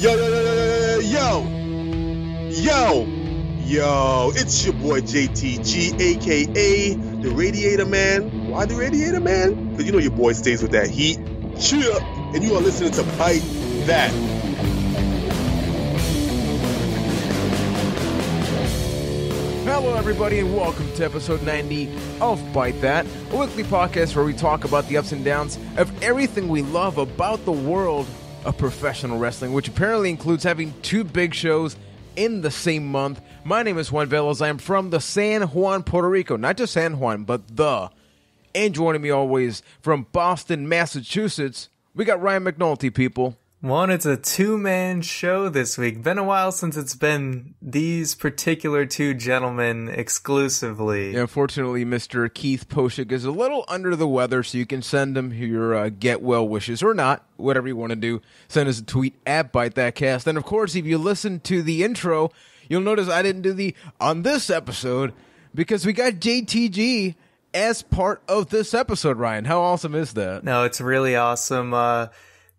Yo, it's your boy JTG, aka the Radiator Man. Why the Radiator Man? Because you know your boy stays with that heat. Cheer, and you are listening to Byte That. Hello, everybody, and welcome to episode 90 of Byte That, a weekly podcast where we talk about the ups and downs of everything we love about the world of professional wrestling, which apparently includes having two big shows in the same month. My name is Juan Velos. I am from the San Juan, Puerto Rico. Not just San Juan, but the. And joining me always from Boston, Massachusetts, we got Ryan McNulty, people. Juan, it's a two-man show this week. Been a while since it's been these particular two gentlemen exclusively. Yeah, unfortunately, Mr. Keith Poshik is a little under the weather, so you can send him your get well wishes, or not, whatever you want to do. Send us a tweet at ByteThatCast. And of course, if you listen to the intro, you'll notice I didn't do the on this episode, because we got JTG as part of this episode, Ryan. How awesome is that? No, it's really awesome.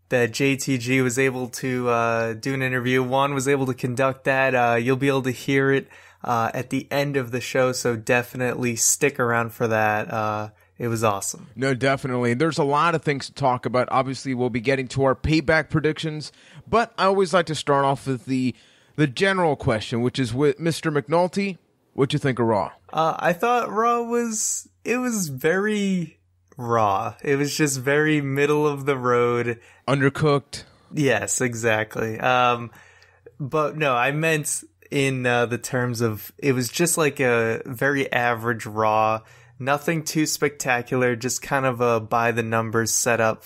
That JTG was able to do an interview. Juan was able to conduct that. You'll be able to hear it at the end of the show, so definitely stick around for that. It was awesome. No, definitely. There's a lot of things to talk about. Obviously, we'll be getting to our payback predictions, but I always like to start off with the general question, which is with Mr. McNulty, what'd you think of Raw? I thought Raw was very raw. It was just very middle of the road. Undercooked. Yes, exactly. But no, I meant in the terms of it was just like a very average Raw. Nothing too spectacular, just kind of a by the numbers setup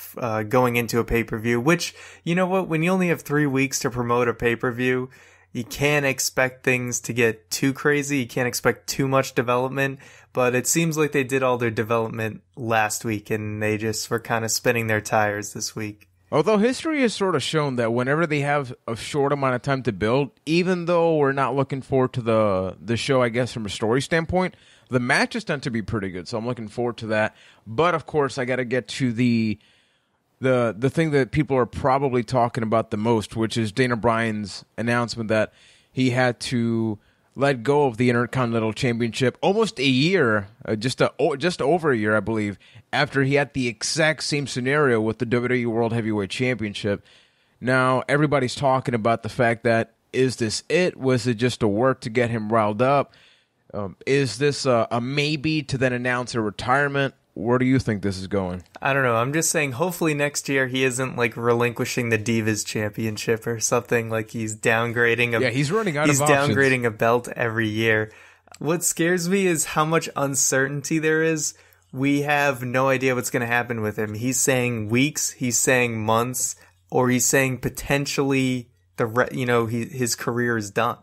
going into a pay-per-view, which, you know what, when you only have 3 weeks to promote a pay-per-view, you can't expect things to get too crazy. You can't expect too much development, but it seems like they did all their development last week and they just were kind of spinning their tires this week. Although history has sort of shown that whenever they have a short amount of time to build, even though we're not looking forward to the show, I guess, from a story standpoint, the matches tend to be pretty good, so I'm looking forward to that. But, of course, I got to get to the thing that people are probably talking about the most, which is Daniel Bryan's announcement that he had to let go of the Intercontinental Championship almost a year, just over a year, I believe, after he had the exact same scenario with the WWE World Heavyweight Championship. Now, everybody's talking about the fact that, is this it? Was it just a work to get him riled up? Is this a maybe to then announce a retirement? Where do you think this is going? I don't know. I'm just saying hopefully next year he isn't like relinquishing the Divas Championship or something, like he's downgrading. He's running out of options. He's downgrading a belt every year. What scares me is how much uncertainty there is. We have no idea what's going to happen with him. He's saying weeks, he's saying months, or he's saying potentially his career is done.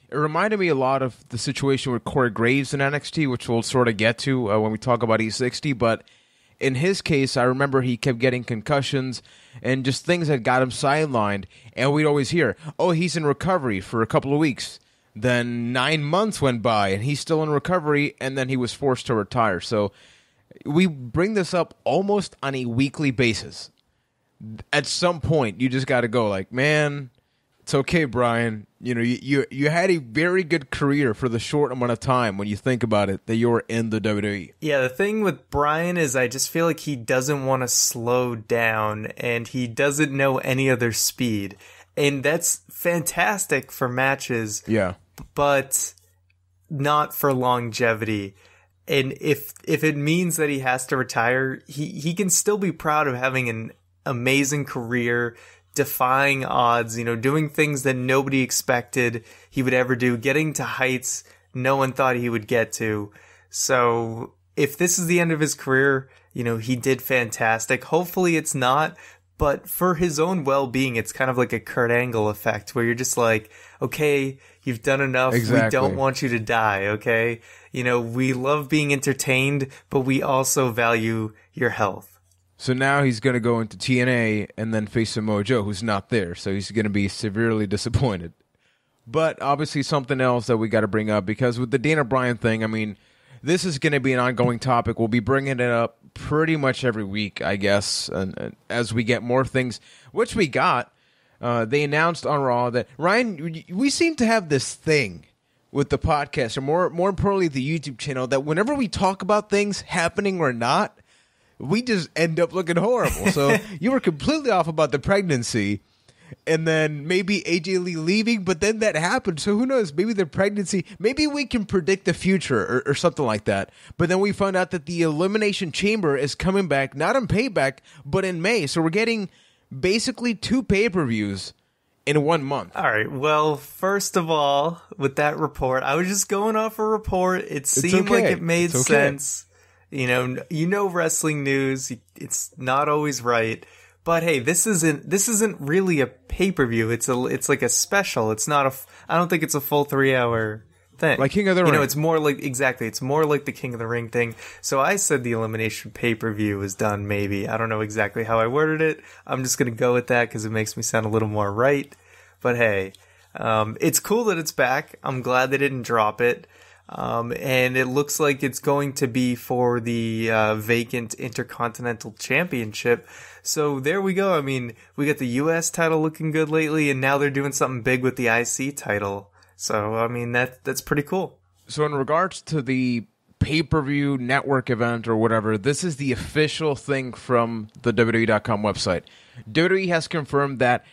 It reminded me a lot of the situation with Corey Graves in NXT, which we'll sort of get to when we talk about E60. But in his case, I remember he kept getting concussions and just things that got him sidelined. And we'd always hear, oh, he's in recovery for a couple of weeks. Then 9 months went by and he's still in recovery, and then he was forced to retire. So we bring this up almost on a weekly basis. At some point, you just got to go like, man, it's okay, Brian. You know, you had a very good career for the short amount of time when you think about it that you were in the WWE. Yeah, the thing with Brian is I just feel like he doesn't want to slow down and he doesn't know any other speed. And that's fantastic for matches. Yeah. But not for longevity. And if it means that he has to retire, he can still be proud of having an amazing career, defying odds, doing things that nobody expected he would ever do, getting to heights no one thought he would get to. So if this is the end of his career, he did fantastic. Hopefully it's not, but for his own well-being, it's kind of like a Kurt Angle effect where you're just like, okay, you've done enough. Exactly. We don't want you to die, okay? We love being entertained, but we also value your health. So now he's going to go into TNA and then face Samoa Joe, who's not there. So he's going to be severely disappointed. But obviously something else that we got to bring up, because with the Daniel Bryan thing, I mean, this is going to be an ongoing topic. We'll be bringing it up pretty much every week, I guess, and as we get more things, which we got. they announced on Raw that, Ryan, we seem to have this thing with the podcast, or more importantly, the YouTube channel, that whenever we talk about things happening or not, we just end up looking horrible. So you were completely off about the pregnancy, and then maybe AJ Lee leaving, but then that happened. So who knows? Maybe the pregnancy, maybe we can predict the future or something like that. But then we found out that the Elimination Chamber is coming back, not in Payback, but in May. So we're getting basically 2 pay-per-views in 1 month. All right. Well, first of all, with that report, I was just going off a report. It seemed like it made sense. You know, wrestling news, it's not always right. But hey, this isn't really a pay-per-view. It's like a special. I don't think it's a full 3-hour thing. Like King of the Ring. It's more like the King of the Ring thing. So I said the Elimination pay-per-view was done, maybe. I don't know exactly how I worded it. I'm just going to go with that because it makes me sound a little more right. But hey, it's cool that it's back. I'm glad they didn't drop it. And it looks like it's going to be for the vacant Intercontinental Championship. So there we go. I mean, we got the U.S. title looking good lately, and now they're doing something big with the IC title. So, I mean, that's pretty cool. So in regards to the pay-per-view network event or whatever, this is the official thing from the WWE.com website. WWE has confirmed that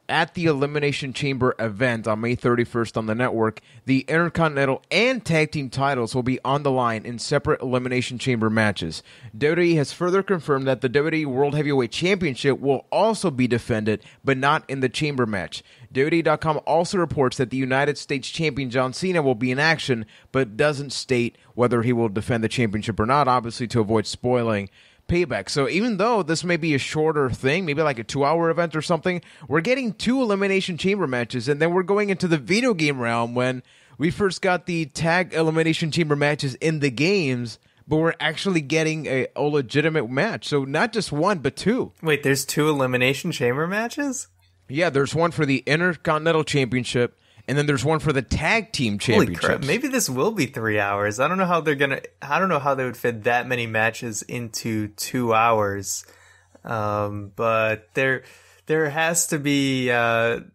at the Elimination Chamber event on May 31st on the network, the Intercontinental and Tag Team titles will be on the line in separate Elimination Chamber matches. WWE has further confirmed that the WWE World Heavyweight Championship will also be defended, but not in the Chamber match. WWE.com also reports that the United States Champion John Cena will be in action, but doesn't state whether he will defend the championship or not, obviously to avoid spoiling Payback. So even though this may be a shorter thing, maybe like a 2-hour event or something, we're getting 2 Elimination Chamber matches, and then we're going into the video game realm when we first got the tag Elimination Chamber matches in the games, but we're actually getting a legitimate match. So not just 1, but 2. Wait, there's 2 Elimination Chamber matches? Yeah, there's one for the Intercontinental Championship, and then there's one for the Tag Team Championships. Holy crap, maybe this will be 3 hours. I don't know how they would fit that many matches into 2 hours. But there has to be,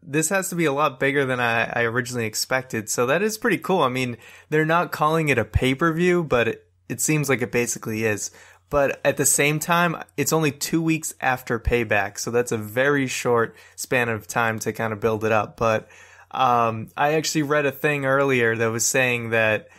this has to be a lot bigger than I originally expected. So that is pretty cool. I mean, they're not calling it a pay-per-view, but it seems like it basically is. But at the same time, it's only 2 weeks after Payback. So that's a very short span of time to kind of build it up. But I actually read a thing earlier that was saying that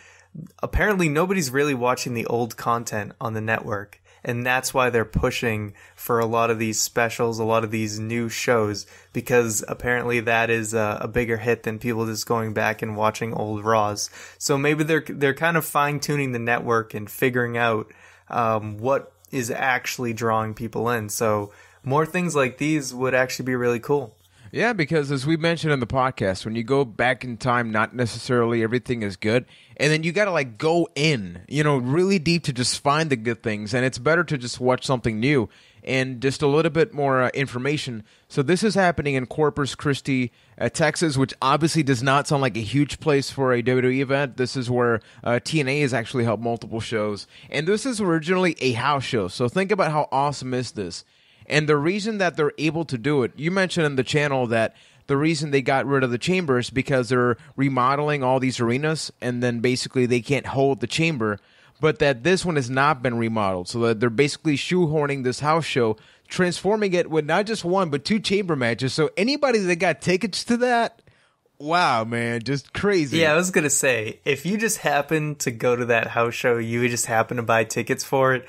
apparently nobody's really watching the old content on the network. And that's why they're pushing for a lot of these specials, a lot of these new shows, because apparently that is a bigger hit than people just going back and watching old Raws. So maybe they're kind of fine-tuning the network and figuring out what is actually drawing people in. So more things like these would actually be really cool. Yeah, because as we mentioned in the podcast, when you go back in time, not necessarily everything is good. And then you got to like go in, really deep to just find the good things. And it's better to just watch something new and just a little bit more information. So this is happening in Corpus Christi, Texas, which obviously does not sound like a huge place for a WWE event. This is where TNA has actually held multiple shows. And this is originally a house show. So think about how awesome is this. And the reason that they're able to do it, you mentioned in the channel that the reason they got rid of the chamber is because they're remodeling all these arenas, and then basically they can't hold the chamber, but that this one has not been remodeled. So that they're basically shoehorning this house show, transforming it with not just 1, but 2 chamber matches. So anybody that got tickets to that, wow, man, just crazy. Yeah, I was going to say, if you just happen to go to that house show, you just happen to buy tickets for it,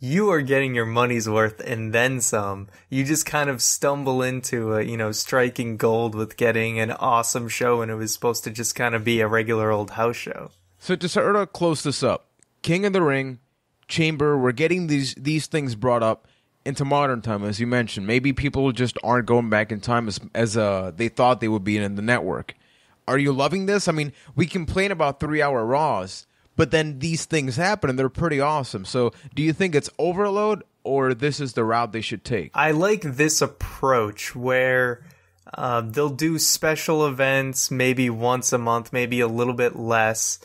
you are getting your money's worth and then some. You just kind of stumble into, striking gold with getting an awesome show, and it was supposed to just kind of be a regular old house show. So to sort of close this up, King of the Ring, Chamber, we're getting these things brought up into modern time, as you mentioned. Maybe people just aren't going back in time as they thought they would be in the network. Are you loving this? I mean, we complain about 3-hour Raws, but then these things happen, and they're pretty awesome. So do you think it's overload, or this is the route they should take? I like this approach where they'll do special events maybe once a month, maybe a little bit less,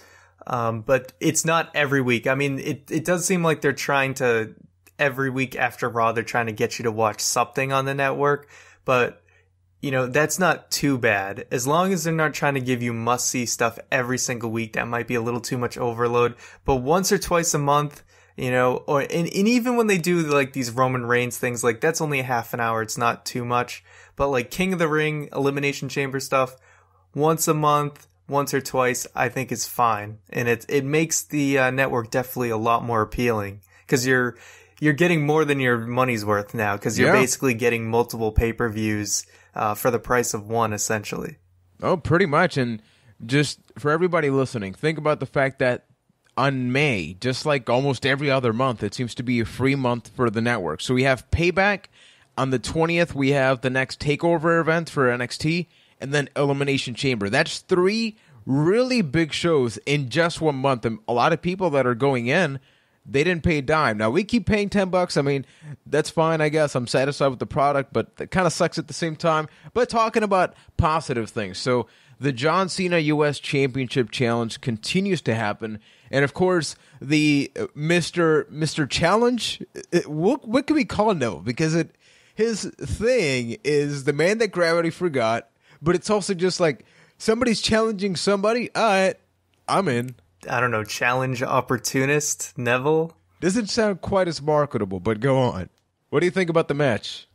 but it's not every week. I mean, it does seem like they're trying to, every week after Raw, they're trying to get you to watch something on the network, but that's not too bad. As long as they're not trying to give you must-see stuff every single week, that might be a little too much overload. But once or twice a month, and even when they do like these Roman Reigns things, like that's only a half an hour. It's not too much. But like King of the Ring, Elimination Chamber stuff, once a month, once or twice, I think is fine. And it makes the network definitely a lot more appealing because you're getting more than your money's worth now because you're basically getting multiple pay-per-views for the price of one, essentially. Oh, pretty much. And just for everybody listening, think about the fact that on May, just like almost every other month, it seems to be a free month for the network. So we have Payback. On the 20th, we have the next TakeOver event for NXT, and then Elimination Chamber. That's 3 really big shows in just 1 month. And a lot of people that are going in, they didn't pay a dime. Now, we keep paying $10. I mean, that's fine, I guess. I'm satisfied with the product, but it kind of sucks at the same time. But talking about positive things. So the John Cena U.S. Championship Challenge continues to happen. And, of course, the Mr. Challenge, what can we call it now? Because his thing is the man that gravity forgot, but it's also just like somebody's challenging somebody. All right, I'm in. I don't know, challenge opportunist, Neville? Doesn't sound quite as marketable, but go on. What do you think about the match?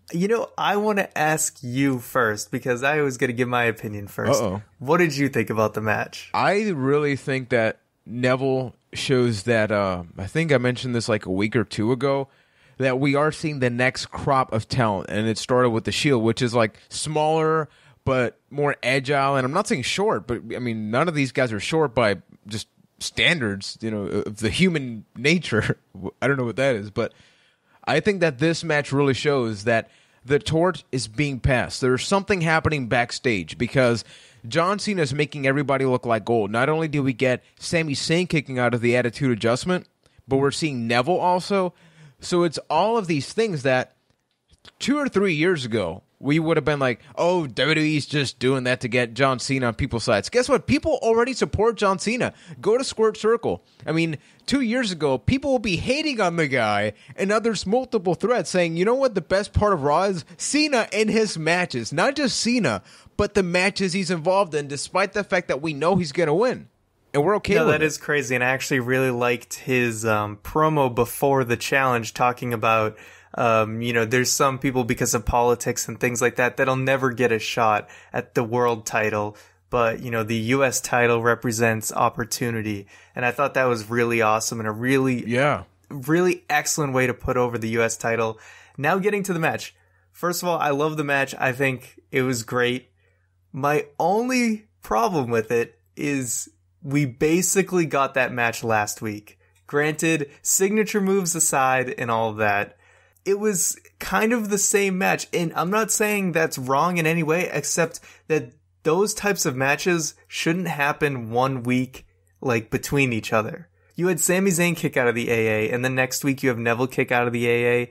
I want to ask you first because I always got to give my opinion first. Uh-oh. What did you think about the match? I really think that Neville shows that, I think I mentioned this like a week or 2 ago, that we are seeing the next crop of talent. And it started with the Shield, which is like smaller but more agile. And I'm not saying short, but I mean, none of these guys are short by just standards, of the human nature. I don't know what that is, but I think that this match really shows that the torch is being passed. There's something happening backstage because John Cena is making everybody look like gold. Not only do we get Sami Zayn kicking out of the Attitude Adjustment, but we're seeing Neville also. So it's all of these things that 2 or 3 years ago, we would have been like, oh, WWE's just doing that to get John Cena on people's sides. Guess what? People already support John Cena. Go to Squirt Circle. I mean, 2 years ago, people will be hating on the guy, and now there's multiple threads saying, you know what the best part of Raw is? Cena in his matches. Not just Cena, but the matches he's involved in, despite the fact that we know he's going to win. And we're okay with it. No, that is crazy, and I actually really liked his promo before the challenge talking about there's some people because of politics and things like that that'll never get a shot at the world title, but the U.S. title represents opportunity, and I thought that was really awesome and a really excellent way to put over the U.S. title. Now getting to the match. First of all, I love the match. I think it was great. My only problem with it is we basically got that match last week. Granted, signature moves aside and all of that, it was kind of the same match. And I'm not saying that's wrong in any way, except that those types of matches shouldn't happen 1 week, like, between each other. You had Sami Zayn kick out of the AA, and the next week you have Neville kick out of the AA.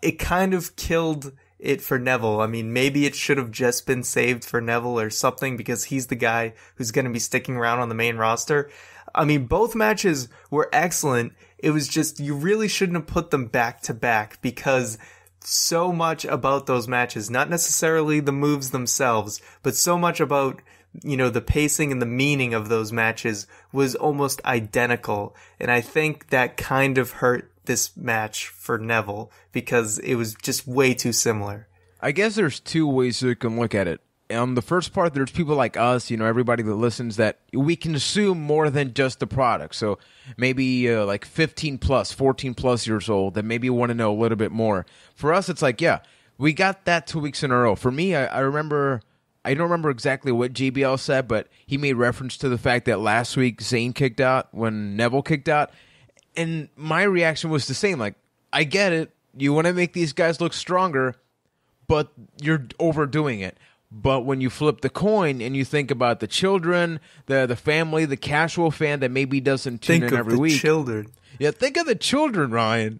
It kind of killed it for Neville. I mean, maybe it should have just been saved for Neville or something because he's the guy who's going to be sticking around on the main roster. I mean, both matches were excellent. It was just, you really shouldn't have put them back to back because so much about those matches, not necessarily the moves themselves, but so much about, the pacing and the meaning of those matches was almost identical. And I think that kind of hurt this match for Neville because it was just way too similar. I guess there's 2 ways you can look at it. On the first part, there's people like us, everybody that listens, that we consume more than just the product. So maybe like 15 plus, 14 plus years old that maybe want to know a little bit more. For us, it's like, yeah, we got that 2 weeks in a row. For me, I remember, I don't remember exactly what JBL said, but he made reference to the fact that last week Zayn kicked out when Neville kicked out. And my reaction was the same. Like, I get it. You want to make these guys look stronger, but you're overdoing it. But when you flip the coin and you think about the children, the family, the casual fan that maybe doesn't tune in every week. Think of the children. Yeah, think of the children, Ryan.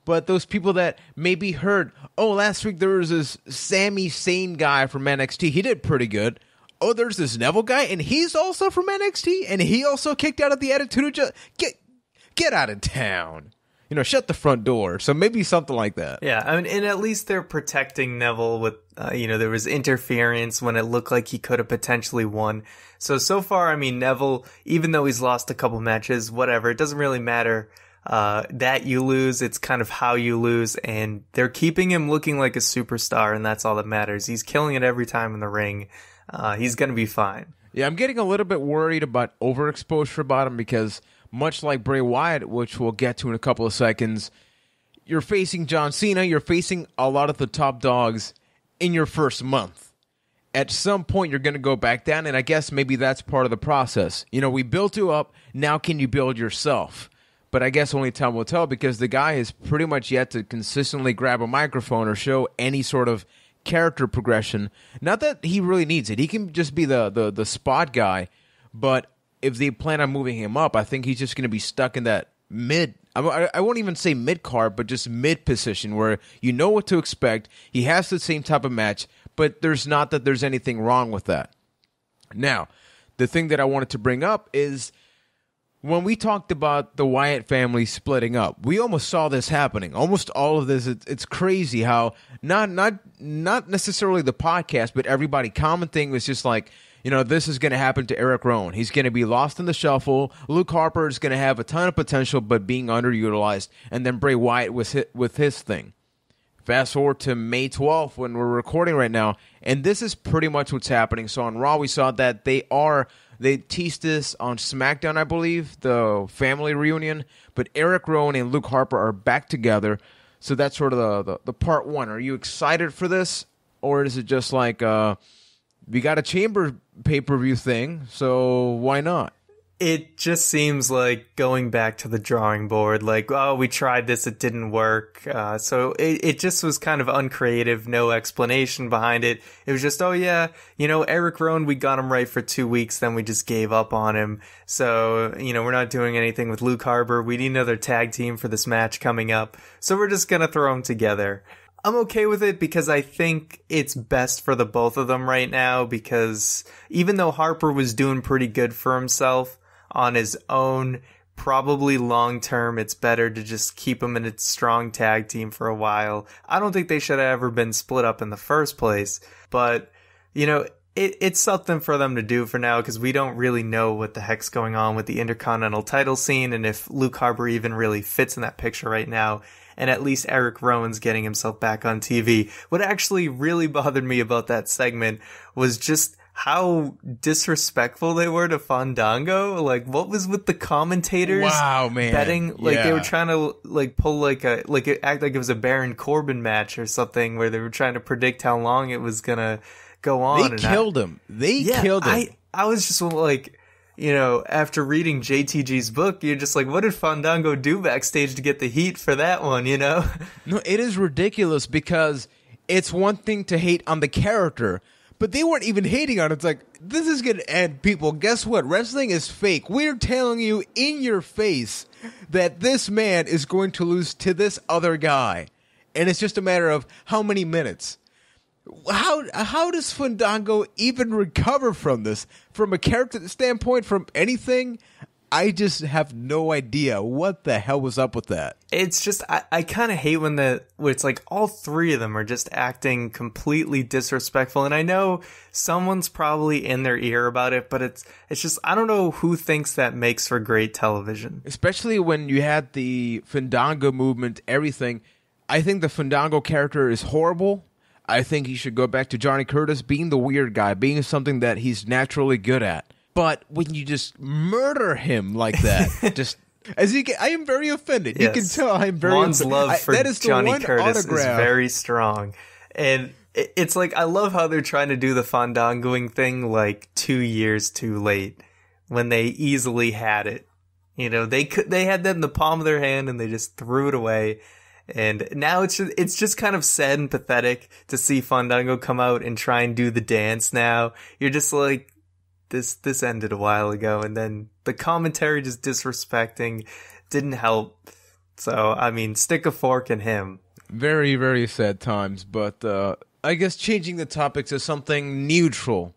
But those people that maybe heard, oh, last week there was this Sami Zayn guy from NXT. He did pretty good. Oh, there's this Neville guy, and he's also from NXT, and he also kicked out of the Attitude Adjustment. Get out of town. shut the front door. So maybe something like that. Yeah, I mean, and at least they're protecting Neville with, there was interference when it looked like he could have potentially won. So far, I mean, Neville, even though he's lost a couple matches, whatever, it doesn't really matter that you lose. It's kind of how you lose, and they're keeping him looking like a superstar, and that's all that matters. He's killing it every time in the ring. He's going to be fine. Yeah, I'm getting a little bit worried about overexposure about him because much like Bray Wyatt, which we'll get to in a couple of seconds, you're facing John Cena, you're facing a lot of the top dogs in your first month. At some point, you're going to go back down, and I guess maybe that's part of the process. We built you up, now can you build yourself? But I guess only time will tell because the guy has pretty much yet to consistently grab a microphone or show any sort of character progression. Not that he really needs it. He can just be the spot guy, but if they plan on moving him up, I think he's just going to be stuck in that mid. I won't even say mid-card, but just mid-position where you know what to expect. He has the same type of match, but there's anything wrong with that. Now, the thing that I wanted to bring up is when we talked about the Wyatt family splitting up, we almost saw this happening. Almost all of this, it's crazy how not necessarily the podcast, but everybody commenting was just like, this is going to happen to Eric Rowan. He's going to be lost in the shuffle. Luke Harper is going to have a ton of potential, but being underutilized. And then Bray Wyatt was hit with his thing. Fast forward to May 12th when we're recording right now, and this is pretty much what's happening. So on Raw, we saw that they teased this on SmackDown, I believe, the family reunion. But Eric Rowan and Luke Harper are back together. So that's sort of the part one. Are you excited for this? Or is it just like, we got a Chamber pay-per-view thing, so why not? It just seems like going back to the drawing board, like, oh, we tried this, it didn't work. So it just was kind of uncreative, no explanation behind it. It was just, oh yeah, Eric Rowan, we got him right for 2 weeks, then we just gave up on him. So, we're not doing anything with Luke Harper. We need another tag team for this match coming up. So we're just gonna throw them together. I'm okay with it because I think it's best for the both of them right now, because even though Harper was doing pretty good for himself on his own, probably long term it's better to just keep him in a strong tag team for a while. I don't think they should have ever been split up in the first place, but it's something for them to do for now, because we don't really know what the heck's going on with the Intercontinental title scene and if Luke Harper even really fits in that picture right now. And at least Eric Rowan's getting himself back on TV. What actually really bothered me about that segment was just how disrespectful they were to Fandango. Like, what was with the commentators? Wow, man. Betting, they were trying to, pull act like it was a Baron Corbin match or something, where they were trying to predict how long it was gonna go on. They killed him. Killed him. I was just like, after reading JTG's book, you're just like, what did Fandango do backstage to get the heat for that one, No, it is ridiculous because it's one thing to hate on the character, but they weren't even hating on it. It's like, this is going to end, people. Guess what? Wrestling is fake. We're telling you in your face that this man is going to lose to this other guy. And it's just a matter of how many minutes. How does Fandango even recover from this? From a character standpoint, from anything? I just have no idea what the hell was up with that. It's just, I kind of hate when it's like all three of them are just acting completely disrespectful. And I know someone's probably in their ear about it, but it's just, I don't know who thinks that makes for great television. Especially when you had the Fandango movement, everything. I think the Fandango character is horrible. I think he should go back to Johnny Curtis being the weird guy, being something that he's naturally good at. But when you just murder him like that, just as you can, I am very offended. Yes. You can tell I'm very Juan's love for that is Johnny Curtis autograph. is very strong. And it's like, I love how they're trying to do the Fandangoing thing like 2 years too late when they easily had it. They had that in the palm of their hand and they just threw it away. And now it's just kind of sad and pathetic to see Fandango come out and try and do the dance now. You're just like, this ended a while ago, and then the commentary just disrespecting didn't help. So, I mean, stick a fork in him. Very, very sad times, but I guess changing the topic to something neutral,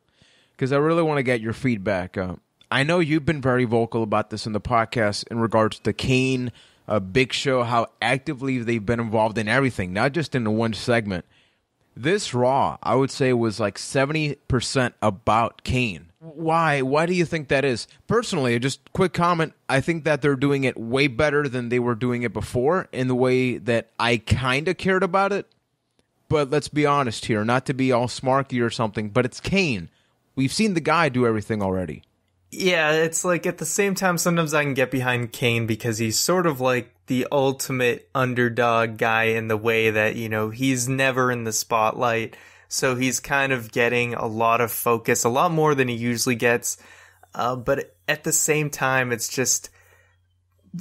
because I really want to get your feedback. I know you've been very vocal about this in the podcast in regards to Kane Big Show, how actively they've been involved in everything, not just in the one segment. This Raw, I would say, was like 70% about Kane. Why? Why do you think that is? Personally, just quick comment, I think that they're doing it way better than they were doing it before in the way that I kind of cared about it. But let's be honest here, not to be all smarky or something, but it's Kane. We've seen the guy do everything already. Yeah, it's like at the same time, sometimes I can get behind Kane because he's sort of like the ultimate underdog guy in the way that, you know, he's never in the spotlight. So he's kind of getting a lot of focus, a lot more than he usually gets. But at the same time, it's just,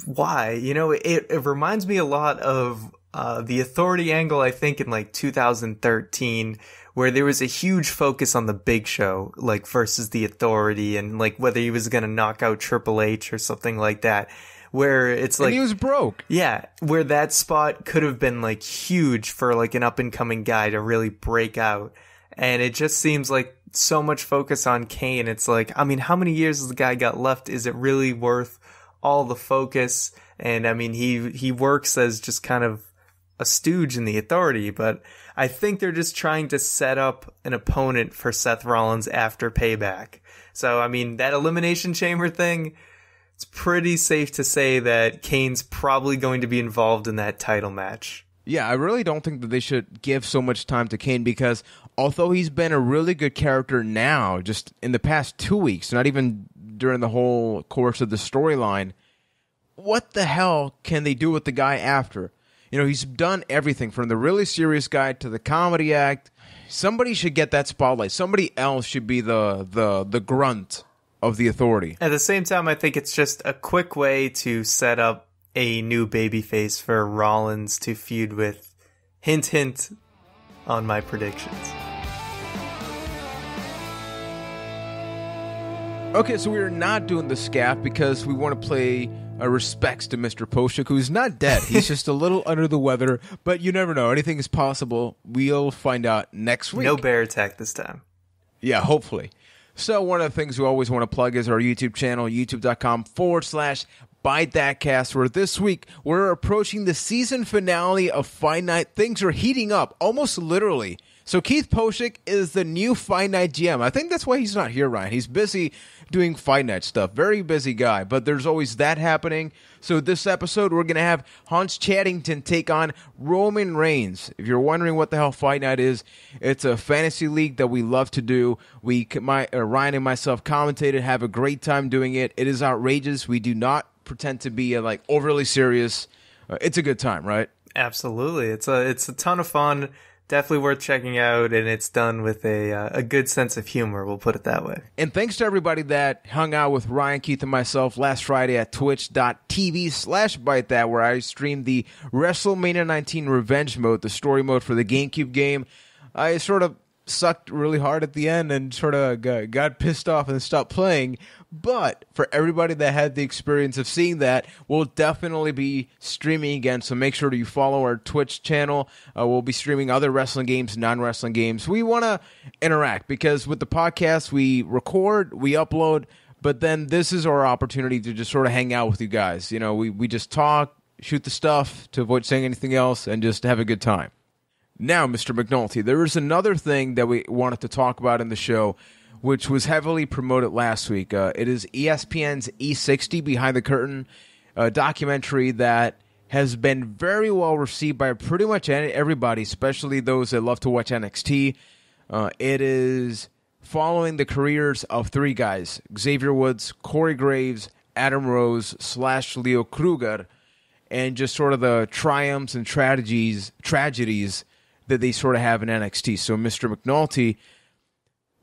why? You know, it reminds me a lot of the Authority angle, I think, in like 2013, where there was a huge focus on the Big Show, like versus the Authority, and like whether he was going to knock out Triple H or something like that. Where it's like, and he was broke. Yeah, where that spot could have been like huge for like an up and coming guy to really break out. And it just seems like so much focus on Kane. It's like, I mean, how many years has the guy got left? Is it really worth all the focus? And I mean, he works as just kind of a stooge in the Authority, but I think they're just trying to set up an opponent for Seth Rollins after Payback. So, I mean, that Elimination Chamber thing, it's pretty safe to say that Kane's probably going to be involved in that title match. Yeah, I really don't think that they should give so much time to Kane because although he's been a really good character now, just in the past 2 weeks, not even during the whole course of the storyline, what the hell can they do with the guy after? You know, he's done everything from the really serious guy to the comedy act. Somebody should get that spotlight. Somebody else should be the grunt of the Authority. At the same time, I think it's just a quick way to set up a new babyface for Rollins to feud with. Hint, hint on my predictions. Okay, so we are not doing the scaff because we want to play respects to Mr. Poshik, who's not dead. He's just a little under the weather, but you never know. Anything is possible. We'll find out next week. No bear attack this time. Yeah, hopefully. So one of the things we always want to plug is our YouTube channel, youtube.com/ByteThatCast, where this week we're approaching the season finale of Fight Night. Things are heating up, almost literally. So Keith Poshik is the new Fight Night GM. I think that's why he's not here, Ryan. He's busy doing Fight Night stuff. Very busy guy, but there's always that happening. So this episode, we're going to have Hans Chattington take on Roman Reigns. If you're wondering what the hell Fight Night is, it's a fantasy league that we love to do. Ryan and myself commentated, have a great time doing it. It is outrageous. We do not pretend to be like overly serious. It's a good time, right? Absolutely. It's a ton of fun. Definitely worth checking out, and it's done with a good sense of humor, we'll put it that way. And thanks to everybody that hung out with Ryan, Keith, and myself last Friday at twitch.tv/ByteThat, where I streamed the WrestleMania 19 Revenge Mode, the story mode for the GameCube game. I sort of sucked really hard at the end and sort of got pissed off and stopped playing. But for everybody that had the experience of seeing that, we'll definitely be streaming again. So make sure that you follow our Twitch channel. We'll be streaming other wrestling games, non-wrestling games. We want to interact because with the podcast, we record, we upload, but then this is our opportunity to just sort of hang out with you guys. You know, we just talk, shoot the stuff to avoid saying anything else, and just have a good time. Now, Mr. McNulty, there is another thing that we wanted to talk about in the show, which was heavily promoted last week. It is ESPN's E60 Behind the Curtain, a documentary that has been very well received by pretty much everybody, especially those that love to watch NXT. It is following the careers of three guys, Xavier Woods, Corey Graves, Adam Rose / Leo Kruger, and just sort of the triumphs and tragedies that they sort of have in NXT. So, Mr. McNulty,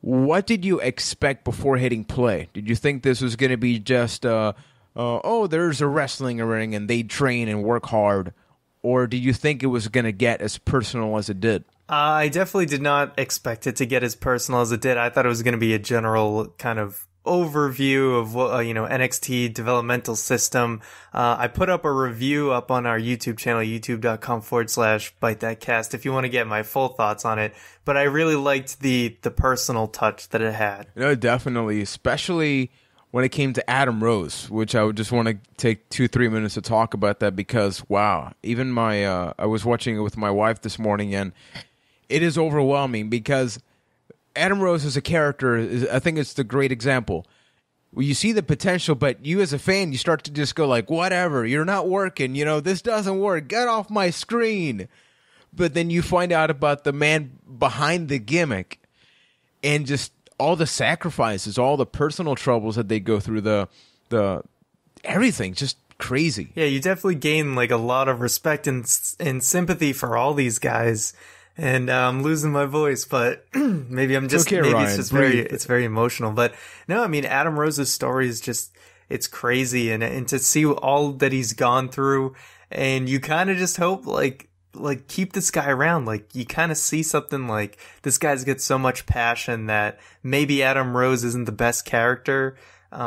what did you expect before hitting play? Did you think this was going to be just, there's a wrestling ring and they train and work hard? Or did you think it was going to get as personal as it did? I definitely did not expect it to get as personal as it did. I thought it was going to be a general kind of overview of what NXT developmental system. I put up a review up on our YouTube channel, youtube.com/ByteThatCast, if you want to get my full thoughts on it. But I really liked the personal touch that it had. No, definitely, especially when it came to Adam Rose, which I would just want to take 2-3 minutes to talk about that because, wow, even I was watching it with my wife this morning, and it is overwhelming because Adam Rose as a character, I think it's the great example. Well, you see the potential, but you as a fan, you start to just go like, whatever, you're not working, this doesn't work, get off my screen. But then you find out about the man behind the gimmick and just all the sacrifices, all the personal troubles that they go through, the everything, just crazy. Yeah, you definitely gain like a lot of respect and sympathy for all these guys. And I'm losing my voice, but maybe I'm just okay, maybe Ryan, it's just breathe. it's very emotional. But no, I mean Adam Rose's story is just it's crazy, and to see all that he's gone through, and you kind of just hope like keep this guy around. Like you kind of see something like this guy's got so much passion that maybe Adam Rose isn't the best character.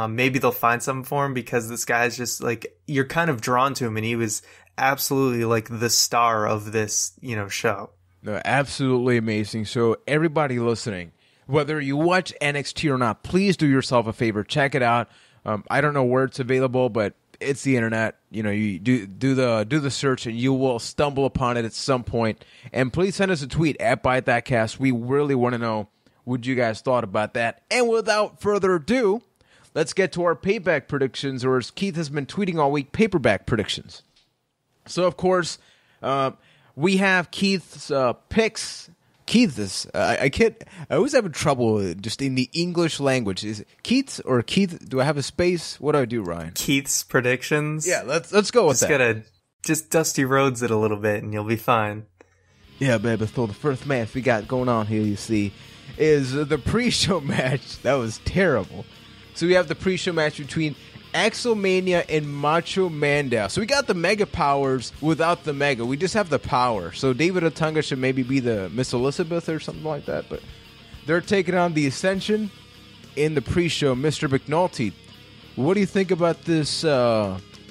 Maybe they'll find something for him because this guy's just like you're kind of drawn to him, and he was absolutely like the star of this show. No, absolutely amazing. So everybody listening, whether you watch NXT or not, please do yourself a favor. Check it out. I don't know where it's available, but it's the internet. You do the search, and you will stumble upon it at some point. And please send us a tweet at ByteThatCast. We really want to know what you guys thought about that. And without further ado, let's get to our payback predictions, or as Keith has been tweeting all week, paperback predictions. So, of course, we have Keith's picks. Keith's. I always have trouble just in the English language. Is it Keith's or Keith? Do I have a space? What do I do, Ryan? Keith's predictions. Yeah, let's go with that. Just Dusty Rhodes it a little bit, and you'll be fine. Yeah, baby. So the first match we got going on here, you see, is the pre-show match. That was terrible. So we have the pre-show match between Axelmania and Macho Mandow. So we got the Mega Powers without the Mega. We just have the power. So David Otunga should maybe be the Miss Elizabeth or something like that. But they're taking on the Ascension in the pre-show. Mr. McNulty, what do you think about this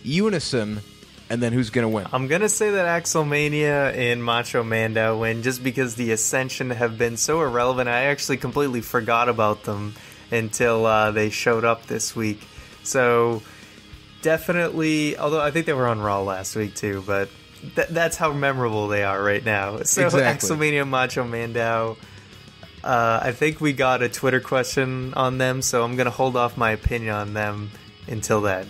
unison? And then who's going to win? I'm going to say that Axelmania and Macho Mandow win just because the Ascension have been so irrelevant. I actually completely forgot about them until they showed up this week. So, definitely, although I think they were on Raw last week too, but that's how memorable they are right now. So, exactly. Axelmania, Macho Mandow, I think we got a Twitter question on them, so I'm going to hold off my opinion on them until then.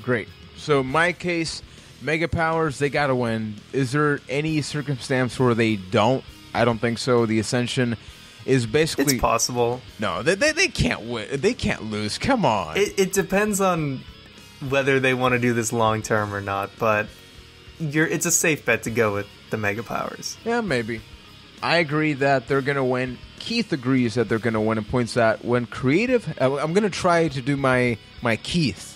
Great. So, my case, Mega Powers, they got to win. Is there any circumstance where they don't? I don't think so. The Ascension is basically... It's possible. No, they can't win. They can't lose. Come on. It depends on whether they want to do this long term or not, but it's a safe bet to go with the Mega Powers. Yeah, maybe. I agree that they're going to win. Keith agrees that they're going to win and points out when creative... I'm going to try to do my Keith.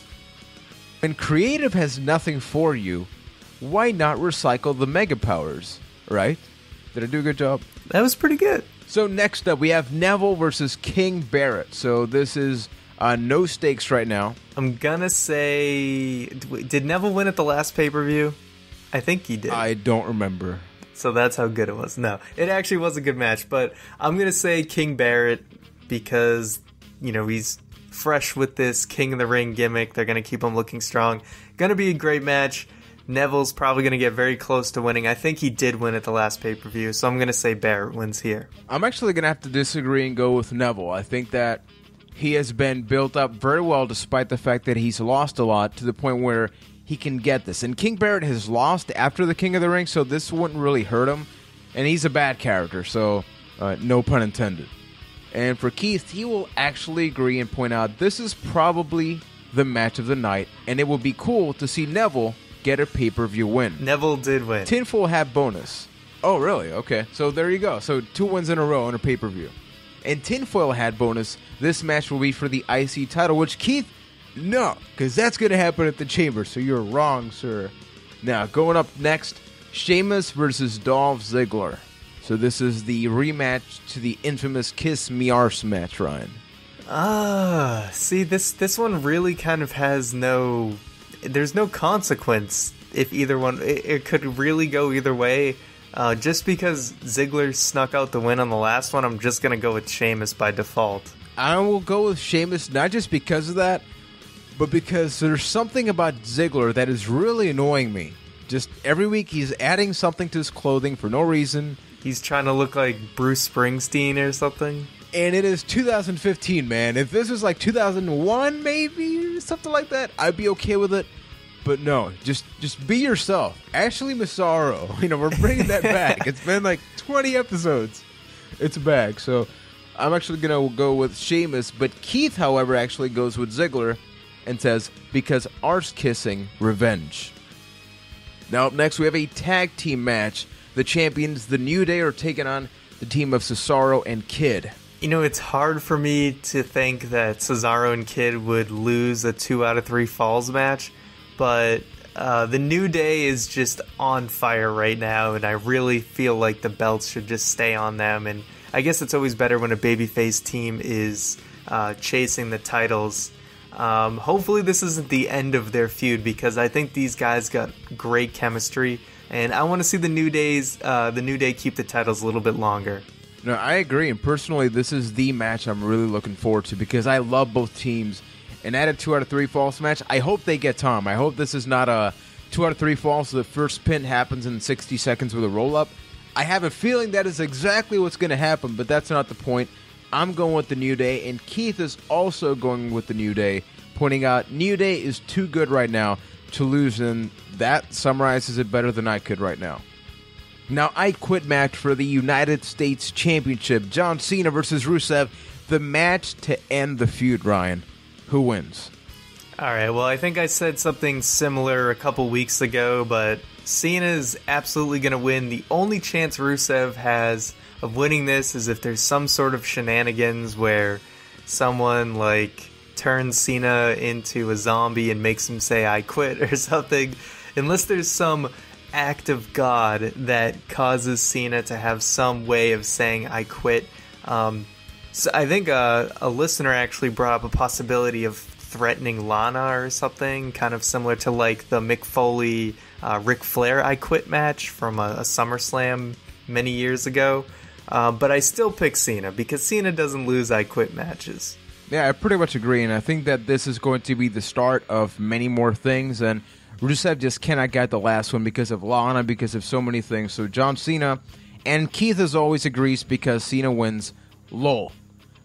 When creative has nothing for you, why not recycle the Mega Powers, right? Did I do a good job? That was pretty good. So next up, we have Neville versus King Barrett. So this is no stakes right now. I'm going to say... Did Neville win at the last pay-per-view? I think he did. I don't remember. So that's how good it was. No, it actually was a good match. But I'm going to say King Barrett because, he's fresh with this King of the Ring gimmick. They're going to keep him looking strong. Going to be a great match. Neville's probably going to get very close to winning. I think he did win at the last pay-per-view, so I'm going to say Barrett wins here. I'm actually going to have to disagree and go with Neville. I think that he has been built up very well despite the fact that he's lost a lot to the point where he can get this. And King Barrett has lost after the King of the Ring, so this wouldn't really hurt him. And he's a bad character, so no pun intended. And for Keith, he will actually agree and point out this is probably the match of the night, and it will be cool to see Neville get a pay-per-view win. Neville did win. Tinfoil hat bonus. Oh, really? Okay. So there you go. So 2 wins in a row in a pay-per-view. And tinfoil hat bonus, this match will be for the IC title, which Keith, no, because that's going to happen at the Chamber. So you're wrong, sir. Now, going up next, Sheamus versus Dolph Ziggler. So this is the rematch to the infamous Kiss Me Arse match, Ryan. See, this one really kind of has there's no consequence if either one, it could really go either way. Just because Ziggler snuck out the win on the last one, I'm just going to go with Sheamus by default. I will go with Sheamus, not just because of that, but because there's something about Ziggler that is really annoying me. Just every week he's adding something to his clothing for no reason. He's trying to look like Bruce Springsteen or something. And it is 2015, man. If this was like 2001, maybe, or something like that, I'd be okay with it. But no, just be yourself. Ashley Massaro, we're bringing that back. It's been like 20 episodes. It's back. So I'm actually going to go with Sheamus. But Keith, however, actually goes with Ziggler and says, because arse kissing revenge. Now up next, we have a tag team match. The champions, The New Day, are taking on the team of Cesaro and Kid. It's hard for me to think that Cesaro and Kid would lose a 2 out of 3 falls match, but the New Day is just on fire right now, and I really feel like the belts should just stay on them, and I guess it's always better when a babyface team is chasing the titles. Hopefully this isn't the end of their feud, because I think these guys got great chemistry, and I want to see the New Day keep the titles a little bit longer. No, I agree, and personally, this is the match I'm really looking forward to because I love both teams. And at a 2 out of 3 falls match, I hope they get Tom. I hope this is not a 2 out of 3 falls, so the first pin happens in 60 seconds with a roll-up. I have a feeling that is exactly what's going to happen, but that's not the point. I'm going with the New Day, and Keith is also going with the New Day, pointing out New Day is too good right now to lose, and that summarizes it better than I could right now. Now, I Quit match for the United States Championship. John Cena versus Rusev. The match to end the feud, Ryan. Who wins? All right, well, I think I said something similar a couple weeks ago, but Cena is absolutely going to win. The only chance Rusev has of winning this is if there's some sort of shenanigans where someone, turns Cena into a zombie and makes him say, I quit, or something. Unless there's some act of God that causes Cena to have some way of saying I quit. So I think a listener actually brought up a possibility of threatening Lana or something, kind of similar to the Mick Foley Ric Flair I Quit match from a SummerSlam many years ago. But I still pick Cena because Cena doesn't lose I Quit matches. Yeah, I pretty much agree, and I think that this is going to be the start of many more things, and Rusev just cannot get the last one because of Lana, because of so many things. So John Cena, and Keith as always agrees because Cena wins. Lol.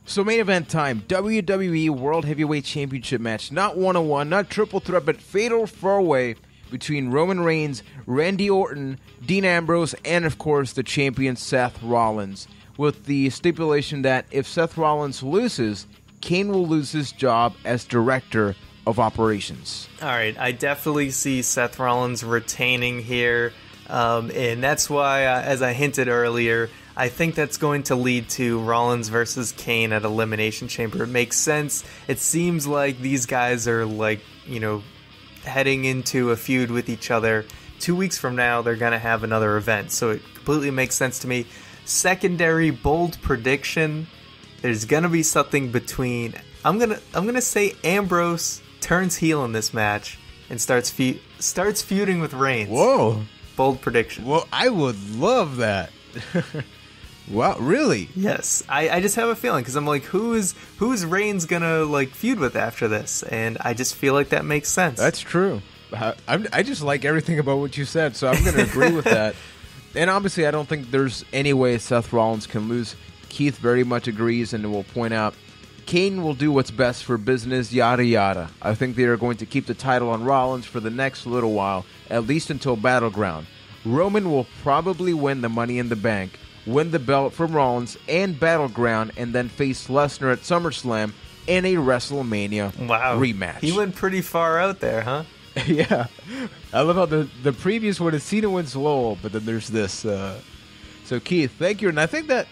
So main event time, WWE World Heavyweight Championship match. Not one-on-one, not triple threat, but fatal four-way between Roman Reigns, Randy Orton, Dean Ambrose, and of course the champion Seth Rollins. With the stipulation that if Seth Rollins loses, Kane will lose his job as director of operations. All right, I definitely see Seth Rollins retaining here, and that's why, as I hinted earlier, I think that's going to lead to Rollins versus Kane at Elimination Chamber. It makes sense. It seems like these guys are heading into a feud with each other. 2 weeks from now, they're going to have another event, so it completely makes sense to me. Secondary bold prediction: there's going to be something between. I'm gonna say Ambrose turns heel in this match and starts feuding with Reigns. Whoa! Bold prediction. Well, I would love that. Wow, really? Yes, I just have a feeling because I'm like, who's Reigns gonna feud with after this? And I just feel like that makes sense. That's true. I just like everything about what you said, so I'm going to agree with that. And obviously, I don't think there's any way Seth Rollins can lose. Keith very much agrees, and will point out Kane will do what's best for business, yada yada. I think they are going to keep the title on Rollins for the next little while, at least until Battleground. Roman will probably win the Money in the Bank, win the belt from Rollins and Battleground, and then face Lesnar at SummerSlam in a WrestleMania rematch. He went pretty far out there, huh? Yeah. I love how the previous one is Cena wins Lowell, but then there's this. So, Keith, thank you. And I think that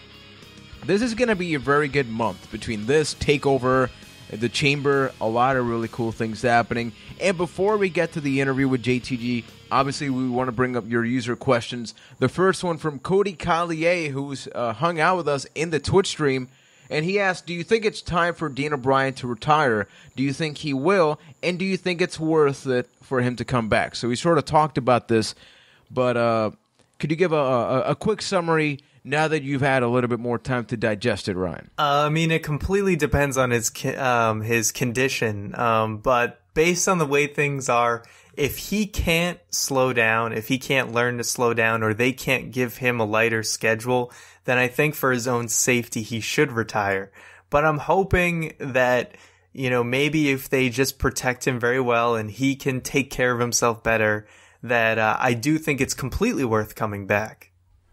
this is going to be a very good month between this, TakeOver, the Chamber, a lot of really cool things happening. And before we get to the interview with JTG, obviously we want to bring up your user questions. The first one from Cody Collier, who's hung out with us in the Twitch stream. And he asked, do you think it's time for Daniel Bryan to retire? Do you think he will? And do you think it's worth it for him to come back? So we sort of talked about this, but could you give a quick summary? now that you've had a little bit more time to digest it, Ryan? I mean, it completely depends on his condition. But based on the way things are, if he can't slow down, if he can't learn to slow down, or they can't give him a lighter schedule, then I think for his own safety, he should retire. But I'm hoping that, maybe if they just protect him very well and he can take care of himself better, that I do think it's completely worth coming back.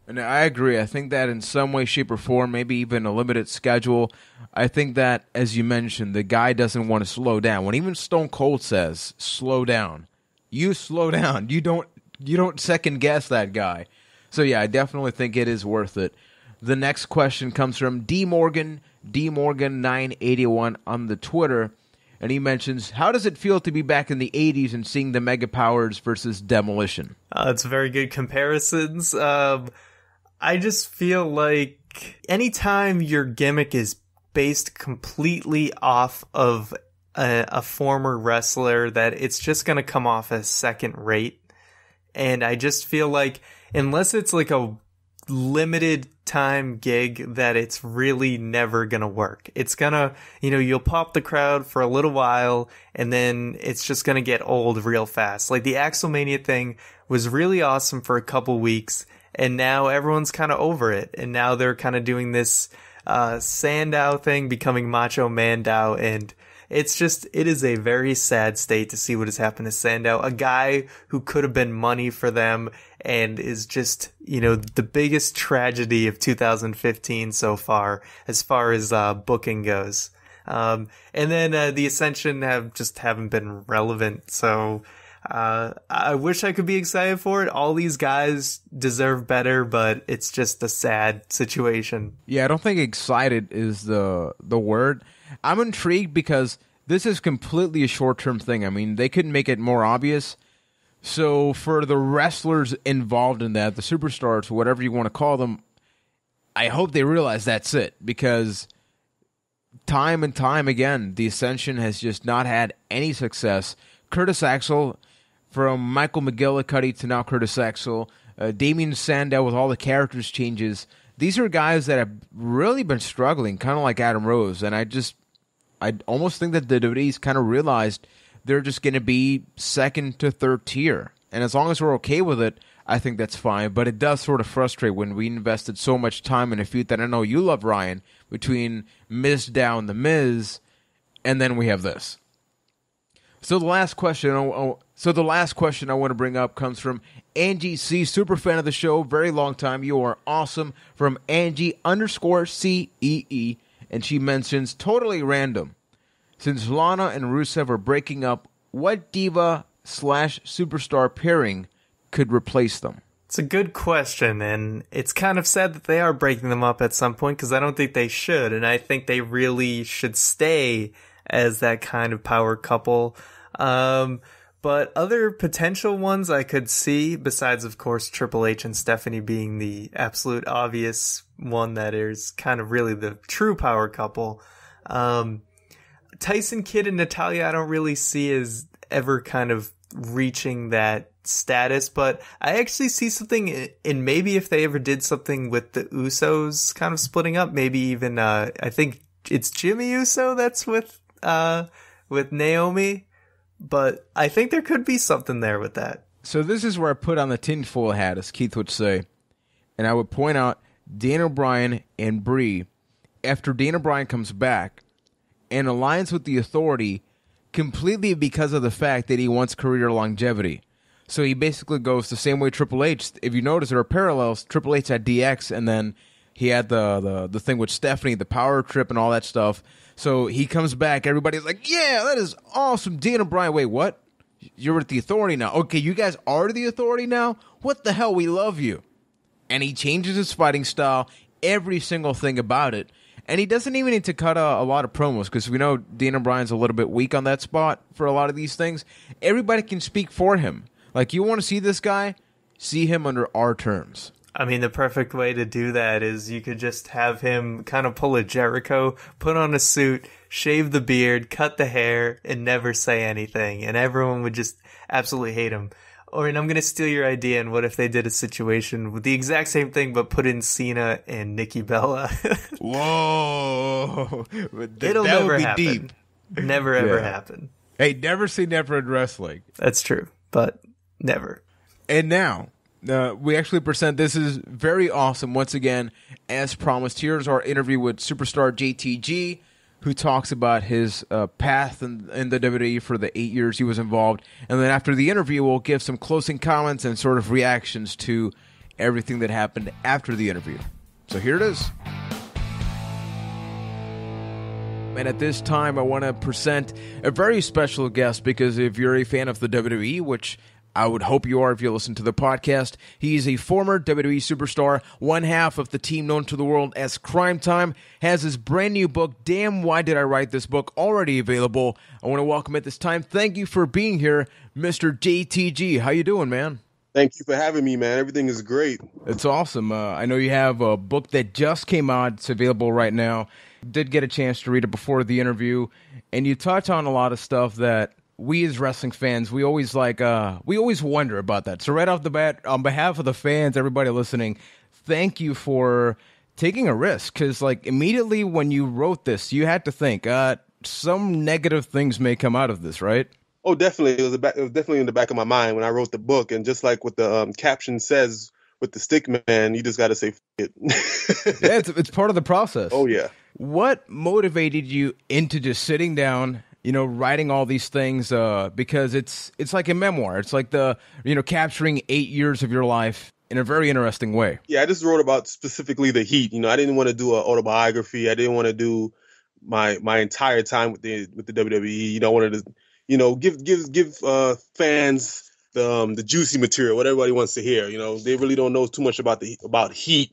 And I agree. I think that in some way, shape, or form, maybe even a limited schedule, I think that, as you mentioned, the guy doesn't want to slow down. When even Stone Cold says, slow down, you slow down. You don't second guess that guy. So yeah, I definitely think it is worth it. The next question comes from DMorgan981 on the Twitter, and he mentions, how does it feel to be back in the 80s and seeing the Mega Powers versus Demolition? It's very good comparisons. I just feel like anytime your gimmick is based completely off of a former wrestler, that it's just going to come off as second rate. And I just feel like unless it's like a limited time gig, that it's really never going to work. It's going to, you'll pop the crowd for a little while and then it's just going to get old real fast. Like the Axelmania thing was really awesome for a couple weeks, and now everyone's kind of over it. And now they're kind of doing this Sandow thing, becoming Macho Mandow, and it is a very sad state to see what has happened to Sandow, a guy who could have been money for them and is just, the biggest tragedy of 2015 so far as booking goes. And then the Ascension haven't been relevant, so I wish I could be excited for it. All these guys deserve better, but it's just a sad situation. Yeah, I don't think excited is the word. I'm intrigued because this is completely a short-term thing. I mean, they couldn't make it more obvious. So for the wrestlers involved in that, the superstars, whatever you want to call them, I hope they realize that's it. Because time and time again, the Ascension has just not had any success. Curtis Axel, from Michael McGillicuddy to now Curtis Axel, Damien Sandow with all the characters changes, these are guys that have really been struggling, kind of like Adam Rose. And I almost think that the WWE's kind of realized they're just going to be second to third tier. And as long as we're okay with it, I think that's fine. But it does sort of frustrate when we invested so much time in a feud that I know you love, Ryan, between Mizdow and The Miz, and then we have this. So the last question I want to bring up comes from Angie C, super fan of the show, very long time. You are awesome. From Angie_CEE, and she mentions, totally random. Since Lana and Rusev are breaking up, what diva/superstar pairing could replace them? It's a good question, and it's kind of sad that they are breaking them up at some point, because I don't think they should, and I think they really should stay as that kind of power couple. But other potential ones I could see, besides, of course, Triple H and Stephanie being the absolute obvious one that is kind of really the true power couple. Tyson Kidd and Natalya I don't really see as ever kind of reaching that status, but I actually see something in maybe if they ever did something with the Usos kind of splitting up, maybe even, I think it's Jimmy Uso that's with Naomi. But I think there could be something there with that. So this is where I put on the tinfoil hat, as Keith would say. And I would point out Daniel Bryan and Brie, after Daniel Bryan comes back, and aligns with the Authority completely because of the fact that he wants career longevity. So he basically goes the same way Triple H. If you notice, there are parallels. Triple H had DX, and then he had the thing with Stephanie, the power trip and all that stuff. So he comes back, everybody's like, yeah, that is awesome. Daniel Bryan, wait, what? You're with the Authority now. Okay, you guys are the Authority now? What the hell? We love you. And he changes his fighting style, every single thing about it. And he doesn't even need to cut a lot of promos, because we know Daniel Bryan's a little bit weak on that spot for a lot of these things. Everybody can speak for him. Like, you want to see this guy? See him under our terms. I mean, the perfect way to do that is you could just have him kind of pull a Jericho, put on a suit, shave the beard, cut the hair, and never say anything. And everyone would just absolutely hate him. Or, and I'm going to steal your idea, and what if they did a situation with the exact same thing, but put in Cena and Nikki Bella? Whoa. It'll never happen. Deep. Never, ever happen. Hey, never say never in wrestling. That's true, but never. And now, we actually present, this is very awesome. Once again, as promised, here's our interview with Superstar JTG, who talks about his path in the WWE for the 8 years he was involved. And then after the interview, we'll give some closing comments and sort of reactions to everything that happened after the interview. So here it is. And at this time, I want to present a very special guest, because if you're a fan of the WWE, which I would hope you are if you listen to the podcast, he is a former WWE superstar, one half of the team known to the world as Crime Time, has his brand new book, Damn Why Did I Write This Book, already available. I want to welcome at this time, thank you for being here, Mr. JTG. How you doing, man? Thank you for having me, man. Everything is great. It's awesome. I know you have a book that just came out. It's available right now. Did get a chance to read it before the interview, and you touch on a lot of stuff that we as wrestling fans, we always wonder about that. So right off the bat, on behalf of the fans, everybody listening, thank you for taking a risk, because like immediately when you wrote this, you had to think some negative things may come out of this, right? Oh, definitely. It was definitely in the back of my mind when I wrote the book, and just like what the caption says with the stick man, you just got to say F it. Yeah, it's part of the process. Oh yeah. What motivated you into just sitting down, writing all these things, because it's like a memoir. It's like capturing 8 years of your life in a very interesting way. Yeah, I just wrote about specifically the heat. I didn't want to do an autobiography. I didn't want to do my entire time with the WWE. I wanted to, give fans the juicy material, what everybody wants to hear. They really don't know too much about heat.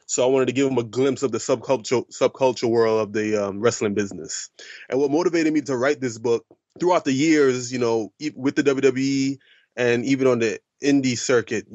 So I wanted to give them a glimpse of the subculture world of the wrestling business. And what motivated me to write this book throughout the years, with the WWE and even on the indie circuit,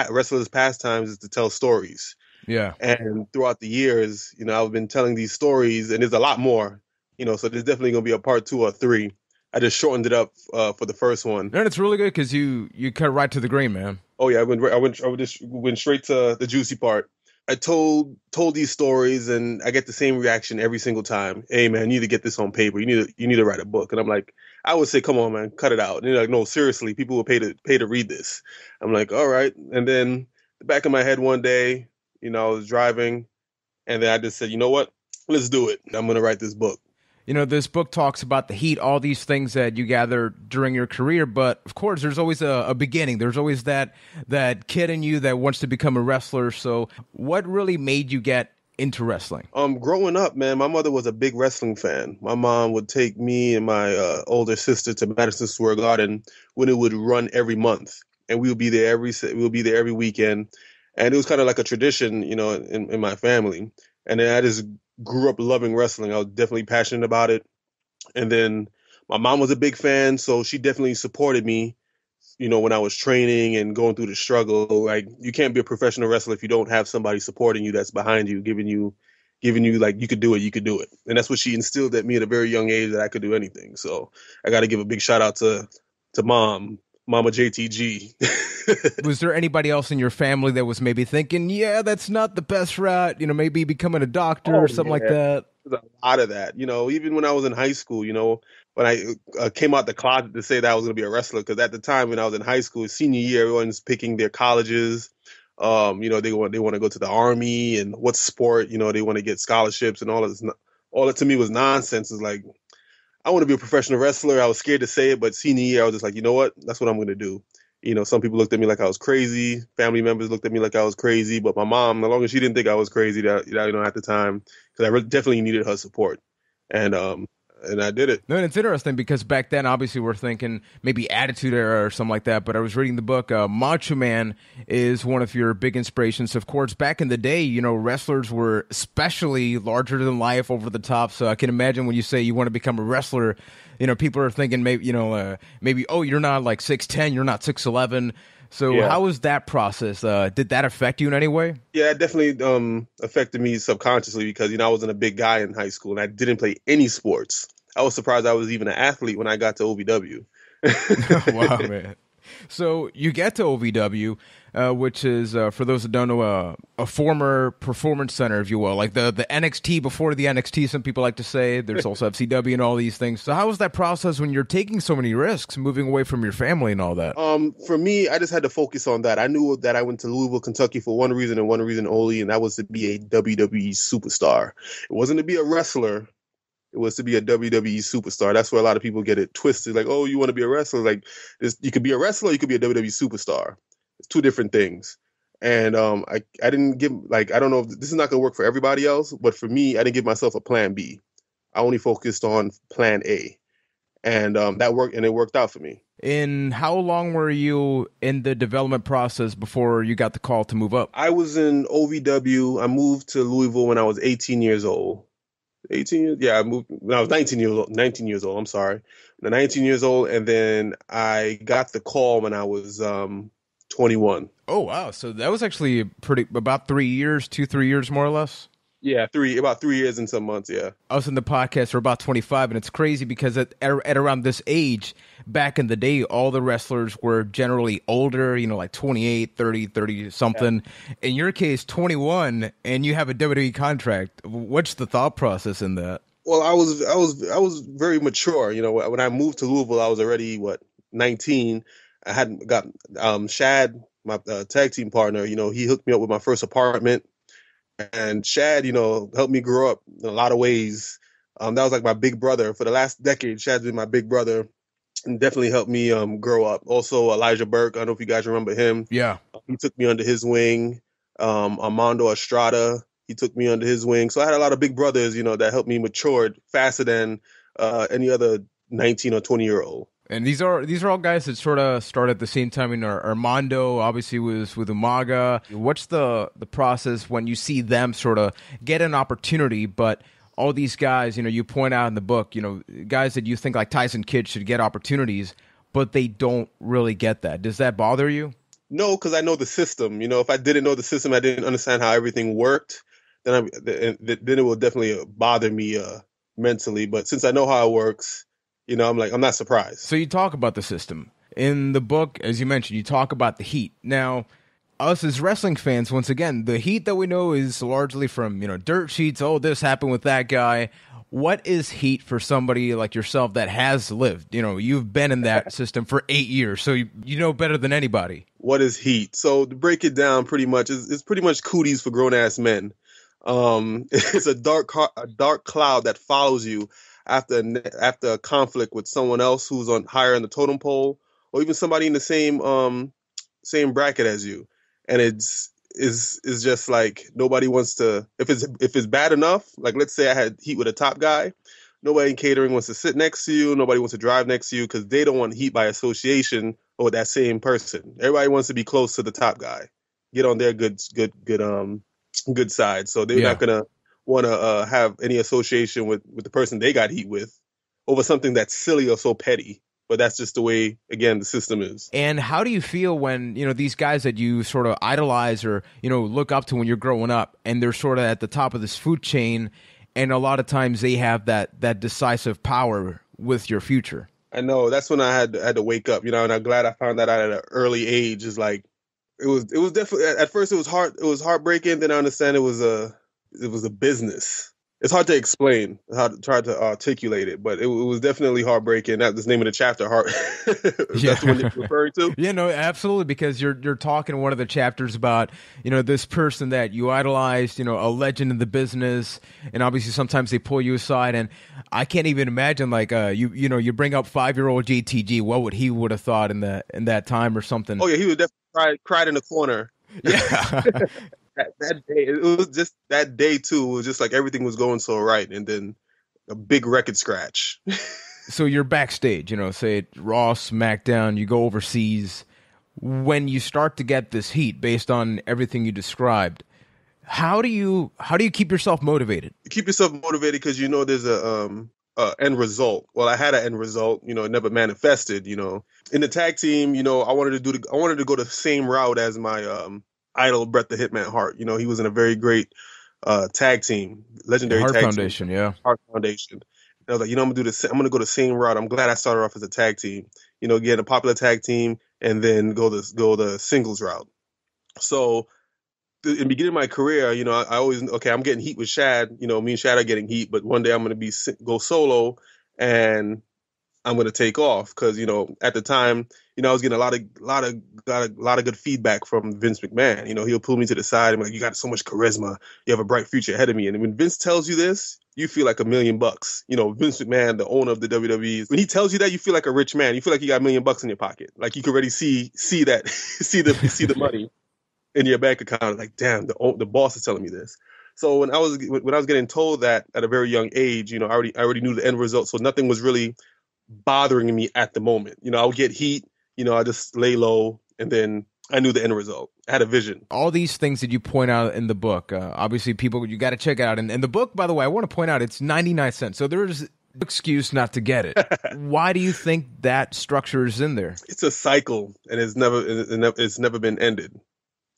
wrestlers' pastimes is to tell stories. Yeah. And throughout the years, I've been telling these stories, and there's a lot more, so there's definitely going to be a part 2 or 3. I just shortened it up for the first one. And it's really good because you cut right to the grain, man. Oh yeah, I just went straight to the juicy part. I told these stories, and I get the same reaction every single time. Hey man, you need to get this on paper. You need to write a book. And I'm like, I would say, come on man, cut it out. And they're like, no, seriously, people will pay to read this. I'm like, all right. And then the back of my head one day, I was driving, and then I just said, you know what? Let's do it. I'm gonna write this book. This book talks about the heat, all these things that you gather during your career, but of course there's always a beginning. There's always that kid in you that wants to become a wrestler. So what really made you get into wrestling? Growing up, man, my mother was a big wrestling fan. My mom would take me and my older sister to Madison Square Garden when it would run every month, and we would be there every weekend. And it was kind of like a tradition, in my family. And then I just grew up loving wrestling. I was definitely passionate about it. And then my mom was a big fan, so she definitely supported me, when I was training and going through the struggle. Like, you can't be a professional wrestler if you don't have somebody supporting you, that's behind you, giving you like, you could do it. And that's what she instilled at me at a very young age, that I could do anything. So I got to give a big shout out to Mama JTG. Was there anybody else in your family that was maybe thinking, yeah, that's not the best route, maybe becoming a doctor or something like that? There's a lot of that. Even when I was in high school, when I came out the closet to say that I was going to be a wrestler, because at the time when I was in high school, senior year, everyone's picking their colleges. They want to go to the Army, and what sport, they want to get scholarships, and all of this. All that to me was nonsense. It's like, I want to be a professional wrestler. I was scared to say it, but senior year, I was just like, you know what? That's what I'm going to do. Some people looked at me like I was crazy. Family members looked at me like I was crazy. But my mom, as long as she didn't think I was crazy, at the time, because I definitely needed her support. And I did it. No, and it's interesting because back then, obviously, we're thinking maybe Attitude Era or something like that. But I was reading the book. Macho Man is one of your big inspirations. Of course, back in the day, wrestlers were especially larger than life, over the top. So I can imagine when you say you want to become a wrestler, people are thinking maybe, oh, you're not like 6'10", you're not 6'11". So yeah. How was that process? Did that affect you in any way? Yeah, it definitely affected me subconsciously because, I wasn't a big guy in high school and I didn't play any sports. I was surprised I was even an athlete when I got to OVW. Wow, man. So you get to OVW, which is, for those that don't know, a former performance center, if you will, like the NXT before the NXT, some people like to say. There's also FCW and all these things. So how was that process when you're taking so many risks, moving away from your family and all that? For me, I just had to focus on that. I knew that I went to Louisville, Kentucky for one reason and one reason only, and that was to be a WWE superstar. It wasn't to be a wrestler. It was to be a WWE superstar. That's where a lot of people get it twisted. Like, oh, you want to be a wrestler? Like, you could be a wrestler, you could be a WWE superstar. It's two different things. And I didn't give, like, I don't know if this is not going to work for everybody else, but for me, I didn't give myself a plan B. I only focused on plan A. And that worked, and it worked out for me. And how long were you in the development process before you got the call to move up? I was in OVW. I moved to Louisville when I was 18 years old. 18 years? Yeah, I moved when I was 19 years old. 19 years old, I'm sorry. 19 years old, and then I got the call when I was 21. Oh, wow. So that was actually about 3 years, 3 years more or less? Yeah, about 3 years and some months, yeah. I was in the podcast for about 25, and it's crazy because at around this age, back in the day, all the wrestlers were generally older, like 28, 30 something. Yeah. In your case, 21, and you have a WWE contract. What's the thought process in that? Well, I was very mature. When I moved to Louisville, I was already 19. I hadn't got Shad, my tag team partner. He hooked me up with my first apartment. And Shad, helped me grow up in a lot of ways. That was like my big brother. For the last decade, Shad's been my big brother and definitely helped me grow up. Also, Elijah Burke, I don't know if you guys remember him. Yeah. He took me under his wing. Armando Estrada, he took me under his wing. So I had a lot of big brothers, that helped me mature faster than any other 19 or 20-year-old. And these are all guys that sort of start at the same time. Armando obviously was with Umaga. What's the process when you see them sort of get an opportunity, but all these guys, you point out in the book, guys that you think like Tyson Kidd should get opportunities, but they don't really get that. Does that bother you? No, because I know the system. If I didn't know the system, I didn't understand how everything worked, then it will definitely bother me mentally. But since I know how it works, I'm not surprised. So you talk about the system. In the book, as you mentioned, you talk about the heat. Now, us as wrestling fans, once again, the heat that we know is largely from, dirt sheets. Oh, this happened with that guy. What is heat for somebody like yourself that has lived? You've been in that system for 8 years, so you know better than anybody. What is heat? So to break it down pretty much, it's pretty much cooties for grown-ass men. It's a dark cloud that follows you after a conflict with someone else who's on higher in the totem pole, or even somebody in the same bracket as you, and it's just like nobody wants to. If it's bad enough, like let's say I had heat with a top guy, nobody in catering wants to sit next to you, nobody wants to drive next to you because they don't want heat by association or that same person. Everybody wants to be close to the top guy, get on their good side. So they're not gonna want to have any association with the person they got heat with over something that's silly or so petty. But that's just the way, again, the system is. And how do you feel when, these guys that you sort of idolize or, look up to when you're growing up, and they're sort of at the top of this food chain, and a lot of times they have that decisive power with your future? I know. That's when I had to wake up, and I'm glad I found that out at an early age. It's like, it was definitely, at first it was heartbreaking. Then I understand it was a business. It's hard to explain, how to try to articulate it, but it was definitely heartbreaking. That's the name of the chapter, Heart. That's what you're referring to? Yeah, no, absolutely, because you're talking in one of the chapters about, this person that you idolized, a legend in the business, and obviously sometimes they pull you aside, and I can't even imagine, like, you bring up 5-year-old JTG, what would have thought in that time or something? Oh, yeah, he would definitely cried in the corner. Yeah. That day, it was just that day too. It was just like everything was going so right, and then a big record scratch. So you're backstage, say Raw, SmackDown. You go overseas. When you start to get this heat, based on everything you described, how do you keep yourself motivated? You keep yourself motivated because there's a end result. Well, I had an end result. It never manifested. In the tag team, I wanted to go the same route as my idol Bret the Hitman Hart. He was in a very great tag team, legendary Hart tag Foundation, team. yeah. Hart Foundation. And I was like, I'm gonna go the same. I'm gonna go the same route. I'm glad I started off as a tag team. Again, a popular tag team. and then go the singles route. So in the beginning of my career, you know, I always, okay, I'm getting heat with Shad. You know, me and Shad are getting heat, but one day I'm going to go solo, and I'm going to take off because, you know, at the time, you know, I was getting a lot of good feedback from Vince McMahon. You know, he'll pull me to the side and be like, you got so much charisma. You have a bright future ahead of me. And when Vince tells you this, you feel like $1 million. You know, Vince McMahon, the owner of the WWE, when he tells you that, you feel like a rich man. You feel like you got $1 million in your pocket. Like you can already see that, see the money in your bank account. Like, damn, the boss is telling me this. So when I was getting told that at a very young age, you know, I already knew the end result. So nothing was really bothering me at the moment. You know, I would get heat, you know, I just lay low, and then I knew the end result. I had a vision. All these things that you point out in the book, obviously people, you got to check out. And the book, by the way, I want to point out, it's 99 cents. So there's no excuse not to get it. Why do you think that structure is in there? It's a cycle, and it's never been ended.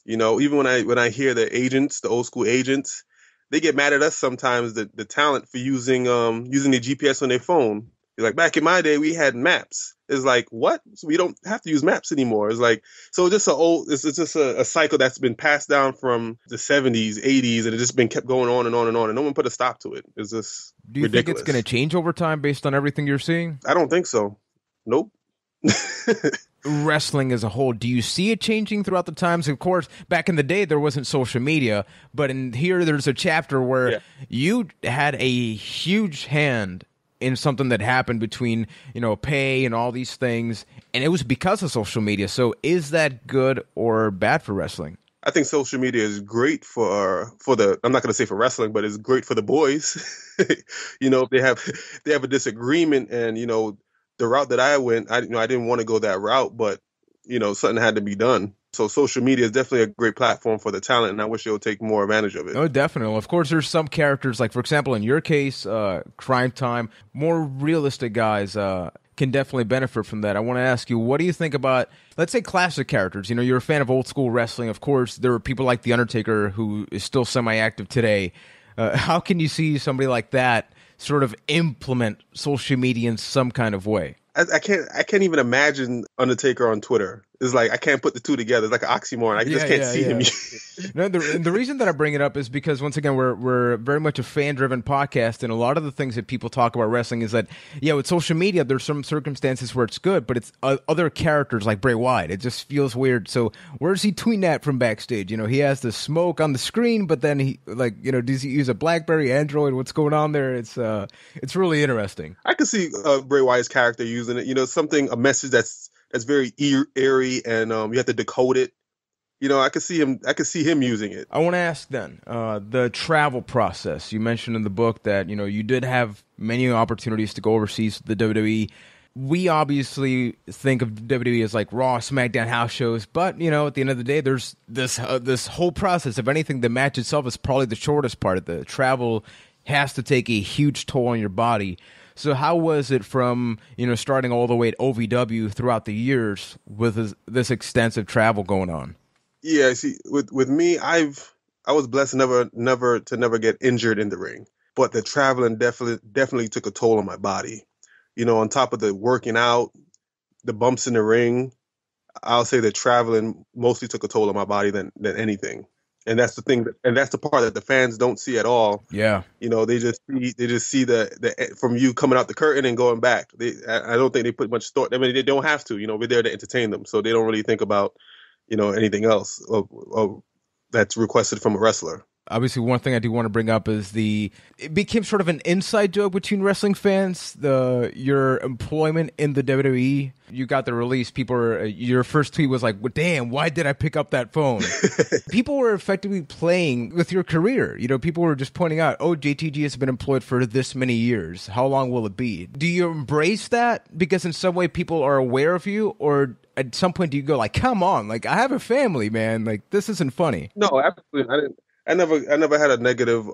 You know, even when I hear the agents, the old school agents, they get mad at us sometimes, the talent, for using the GPS on their phone. Like, back in my day, we had maps. It's like, what? So we don't have to use maps anymore. It's like, so it's just a cycle that's been passed down from the 70s, 80s, and it's just been kept going on and on and on, and no one put a stop to it. It's just Do you ridiculous. think it's going to change over time based on everything you're seeing? I don't think so. Nope. Wrestling as a whole, do you see it changing throughout the times? Of course, back in the day, there wasn't social media, but in here, there's a chapter where you had a huge hand in something that happened between, you know, pay and all these things, and it was because of social media. So is that good or bad for wrestling? I think social media is great for the, I'm not going to say for wrestling, but it's great for the boys. You know, if they have a disagreement, and, you know, the route that I went, I didn't want to go that route, but, you know, something had to be done. So social media is definitely a great platform for the talent, and I wish they would take more advantage of it. Oh, definitely. Of course, there's some characters, like, for example, in your case, Crime Time, more realistic guys can definitely benefit from that. I want to ask you, what do you think about, let's say, classic characters? You know, you're a fan of old school wrestling. Of course, there are people like The Undertaker, who is still semi-active today. How can you see somebody like that sort of implement social media in some kind of way? I can't even imagine Undertaker on Twitter. It's like, I can't put the two together. It's like an oxymoron. I just can't see him. No, the reason that I bring it up is because, once again, we're very much a fan-driven podcast, and a lot of the things that people talk about wrestling is that, yeah, with social media, there's some circumstances where it's good, but it's other characters like Bray Wyatt. It just feels weird. So where's he tweeting at from backstage? You know, he has the smoke on the screen, but then he, like, you know, does he use a BlackBerry, Android? What's going on there? It's really interesting. I could see Bray Wyatt's character using it. You know, a message that's very airy, and you have to decode it. You know, I could see him using it. I want to ask then, the travel process. You mentioned in the book that, you know, you did have many opportunities to go overseas with the WWE. We obviously think of WWE as like Raw, SmackDown, house shows, but, you know, at the end of the day, there's this whole process. If anything, the match itself is probably the shortest part. The travel has to take a huge toll on your body. So how was it from, you know, starting all the way at OVW throughout the years with this extensive travel going on? Yeah, see, with me, I was blessed never to get injured in the ring, but the traveling definitely took a toll on my body. You know, on top of the working out, the bumps in the ring, I'll say the traveling mostly took a toll on my body than anything. And that's the thing, and that's the part that the fans don't see at all. Yeah, you know, they just see the from you coming out the curtain and going back. I don't think they put much thought. I mean, they don't have to. You know, we're there to entertain them, so they don't really think about, you know, anything else that's requested from a wrestler. Obviously, one thing I do want to bring up is it became sort of an inside joke between wrestling fans. Your employment in the WWE, you got the release. Your first tweet was like, well, "Damn, why did I pick up that phone?" People were effectively playing with your career. You know, people were just pointing out, "Oh, JTG has been employed for this many years. How long will it be?" Do you embrace that because in some way people are aware of you, or at some point do you go like, "Come on, like I have a family, man. Like this isn't funny." No, absolutely, I didn't. I never had a negative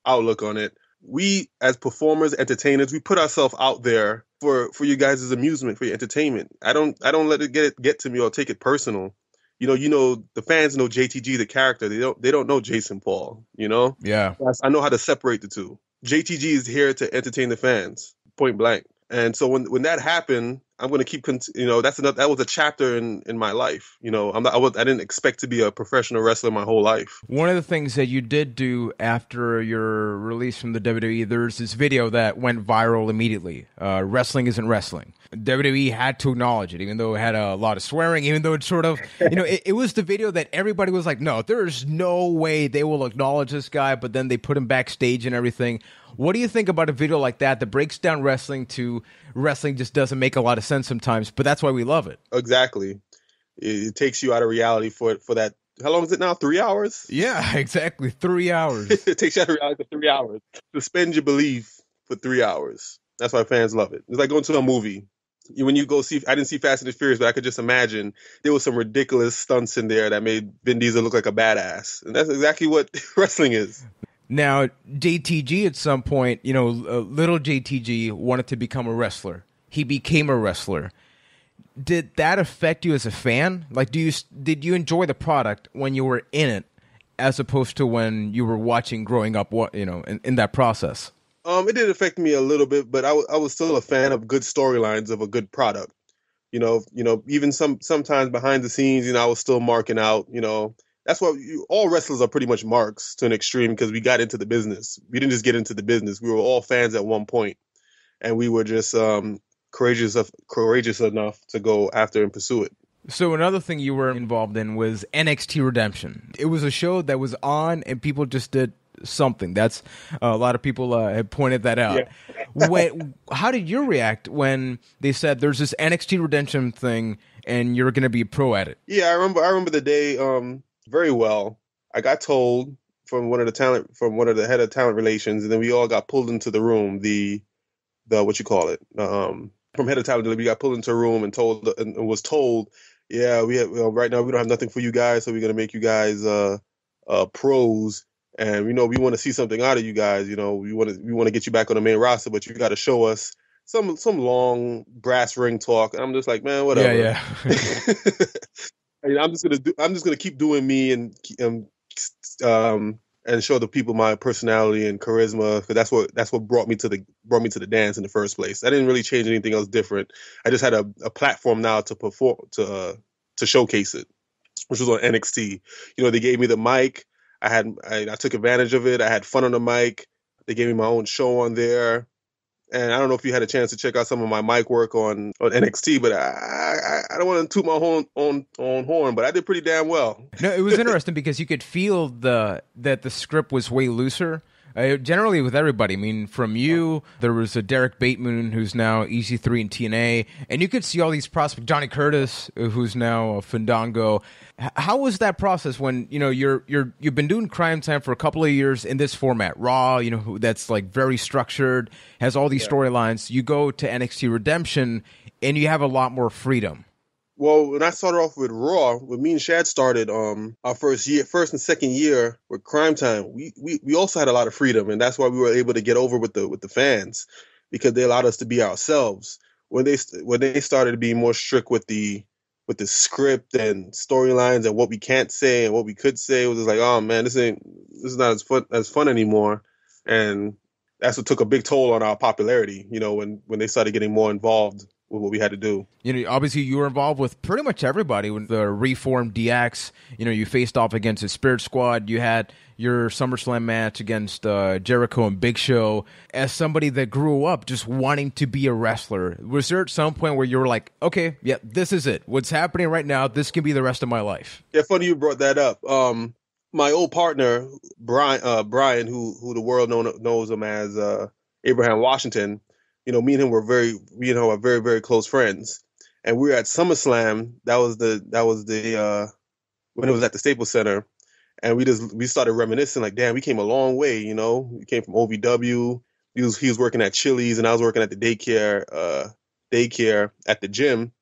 outlook on it. We, as performers, entertainers, we put ourselves out there for you guys' amusement, for your entertainment. I don't let it get to me or take it personal. You know, the fans know JTG, the character. They don't know Jason Paul. You know. Yeah. I know how to separate the two. JTG is here to entertain the fans, point blank. And so when that happened, I'm going to keep, that was a chapter in my life. I didn't expect to be a professional wrestler my whole life. One of the things that you did do after your release from the WWE, there's this video that went viral immediately. Wrestling isn't wrestling. WWE had to acknowledge it, even though it had a lot of swearing, even though it sort of, it was the video that everybody was like, no, there's no way they will acknowledge this guy, but then they put him backstage and everything. What do you think about a video like that breaks down wrestling to wrestling just doesn't make a lot of sense sometimes, but that's why we love it? Exactly. It takes you out of reality for that. How long is it now? 3 hours? Yeah, exactly. 3 hours. It takes you out of reality for 3 hours. Suspend your belief for 3 hours. That's why fans love it. It's like going to a movie. When you go see, I didn't see Fast and the Furious, but I could just imagine there was some ridiculous stunts in there that made Vin Diesel look like a badass. And that's exactly what wrestling is. Now, JTG at some point, little JTG wanted to become a wrestler. He became a wrestler. Did that affect you as a fan? Like, did you enjoy the product when you were in it, as opposed to when you were watching growing up? In that process. It did affect me a little bit, but I was still a fan of good storylines of a good product. Even sometimes behind the scenes, I was still marking out. That's why all wrestlers are pretty much marks to an extreme, because we got into the business. We didn't just get into the business. We were all fans at one point, and we were just courageous enough to go after and pursue it. So another thing you were involved in was NXT Redemption. It was a show that was on, and people just did something. That's a lot of people have pointed that out. Yeah. How did you react when they said there's this NXT Redemption thing and you're going to be a pro at it? Yeah, I remember the day very well. I got told from one of the head of talent relations, and then we all got pulled into the room. The what you call it? From head of talent, we got pulled into a room and was told, yeah, we have, right now we don't have nothing for you guys, so we're going to make you guys pros. And we want to see something out of you guys. We want to get you back on the main roster, but you got to show us some long brass ring talk. And I'm just like, man, whatever. Yeah. I'm just gonna keep doing me and show the people my personality and charisma, because that's what brought me to the dance in the first place. I didn't really change anything else different. I just had a platform now to perform to showcase it, which was on NXT. They gave me the mic. I took advantage of it. I had fun on the mic. They gave me my own show on there. And I don't know if you had a chance to check out some of my mic work on NXT, but I don't want to toot my own horn, but I did pretty damn well. No, it was interesting because you could feel that the script was way looser. Generally with everybody. I mean, from you, there was a Derek Bateman, who's now EC3 in TNA, and you could see all these prospects. Johnny Curtis, who's now a Fandango. How was that process when you've been doing Crime Time for a couple of years in this format, Raw? That's like very structured, has all these storylines. You go to NXT Redemption, and you have a lot more freedom. Well, when I started off with Raw, when me and Shad started our first and second year with Crime Time, we also had a lot of freedom, and that's why we were able to get over with the fans, because they allowed us to be ourselves. When they started to be more strict with the script and storylines and what we can't say and what we could say, it was just like, oh man, this is not as fun anymore, and that's what took a big toll on our popularity. When they started getting more involved with what we had to do. Obviously you were involved with pretty much everybody. When the reformed DX, you faced off against the Spirit Squad. You had your SummerSlam match against Jericho and Big Show. As somebody that grew up just wanting to be a wrestler, was there at some point where you were like, okay, yeah, this is it. What's happening right now, this can be the rest of my life? Yeah, funny you brought that up. My old partner, Brian, who the world knows him as Abraham Washington, me and him are very, very close friends. And we were at SummerSlam. That was the when it was at the Staples Center, and we started reminiscing, like, damn, we came a long way. We came from OVW. He was working at Chili's, and I was working at the daycare at the gym.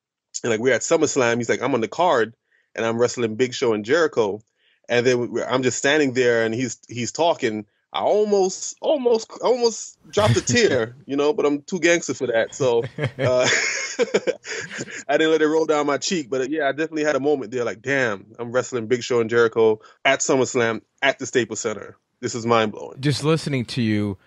And like, we're at SummerSlam. He's like, I'm on the card, and I'm wrestling Big Show and Jericho. And then I'm just standing there, and he's talking. I almost dropped a tear, but I'm too gangster for that. So I didn't let it roll down my cheek. But yeah, I definitely had a moment there, like, damn, I'm wrestling Big Show and Jericho at SummerSlam at the Staples Center. This is mind blowing. Just listening to you,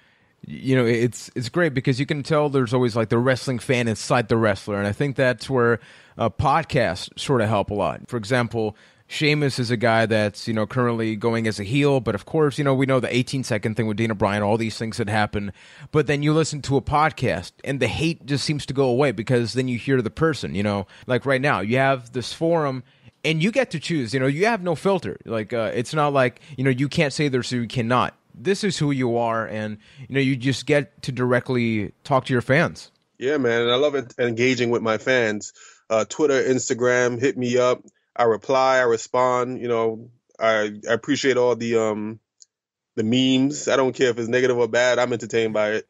It's great because you can tell there's always like the wrestling fan inside the wrestler, and I think that's where podcasts sort of help a lot. For example, Sheamus is a guy that's, currently going as a heel, but of course, we know the 18-second thing with Daniel Bryan, all these things that happen, but then you listen to a podcast and the hate just seems to go away because then you hear the person, like right now, you have this forum and you get to choose, you have no filter. Like, it's not like, you can't say this or you cannot. This is who you are, and, you just get to directly talk to your fans. Yeah, man, and I love engaging with my fans. Twitter, Instagram, hit me up. I reply, I respond. I appreciate all the memes. I don't care if it's negative or bad. I'm entertained by it.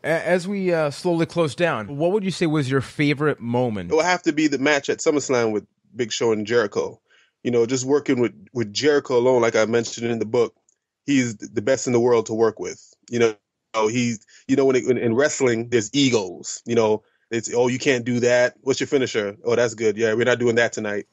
As we slowly close down, what would you say was your favorite moment? It will have to be the match at SummerSlam with Big Show and Jericho. Just working with Jericho alone, like I mentioned in the book, he's the best in the world to work with. He's when in wrestling, there's egos. It's, oh, you can't do that. What's your finisher? Oh, that's good. Yeah, we're not doing that tonight.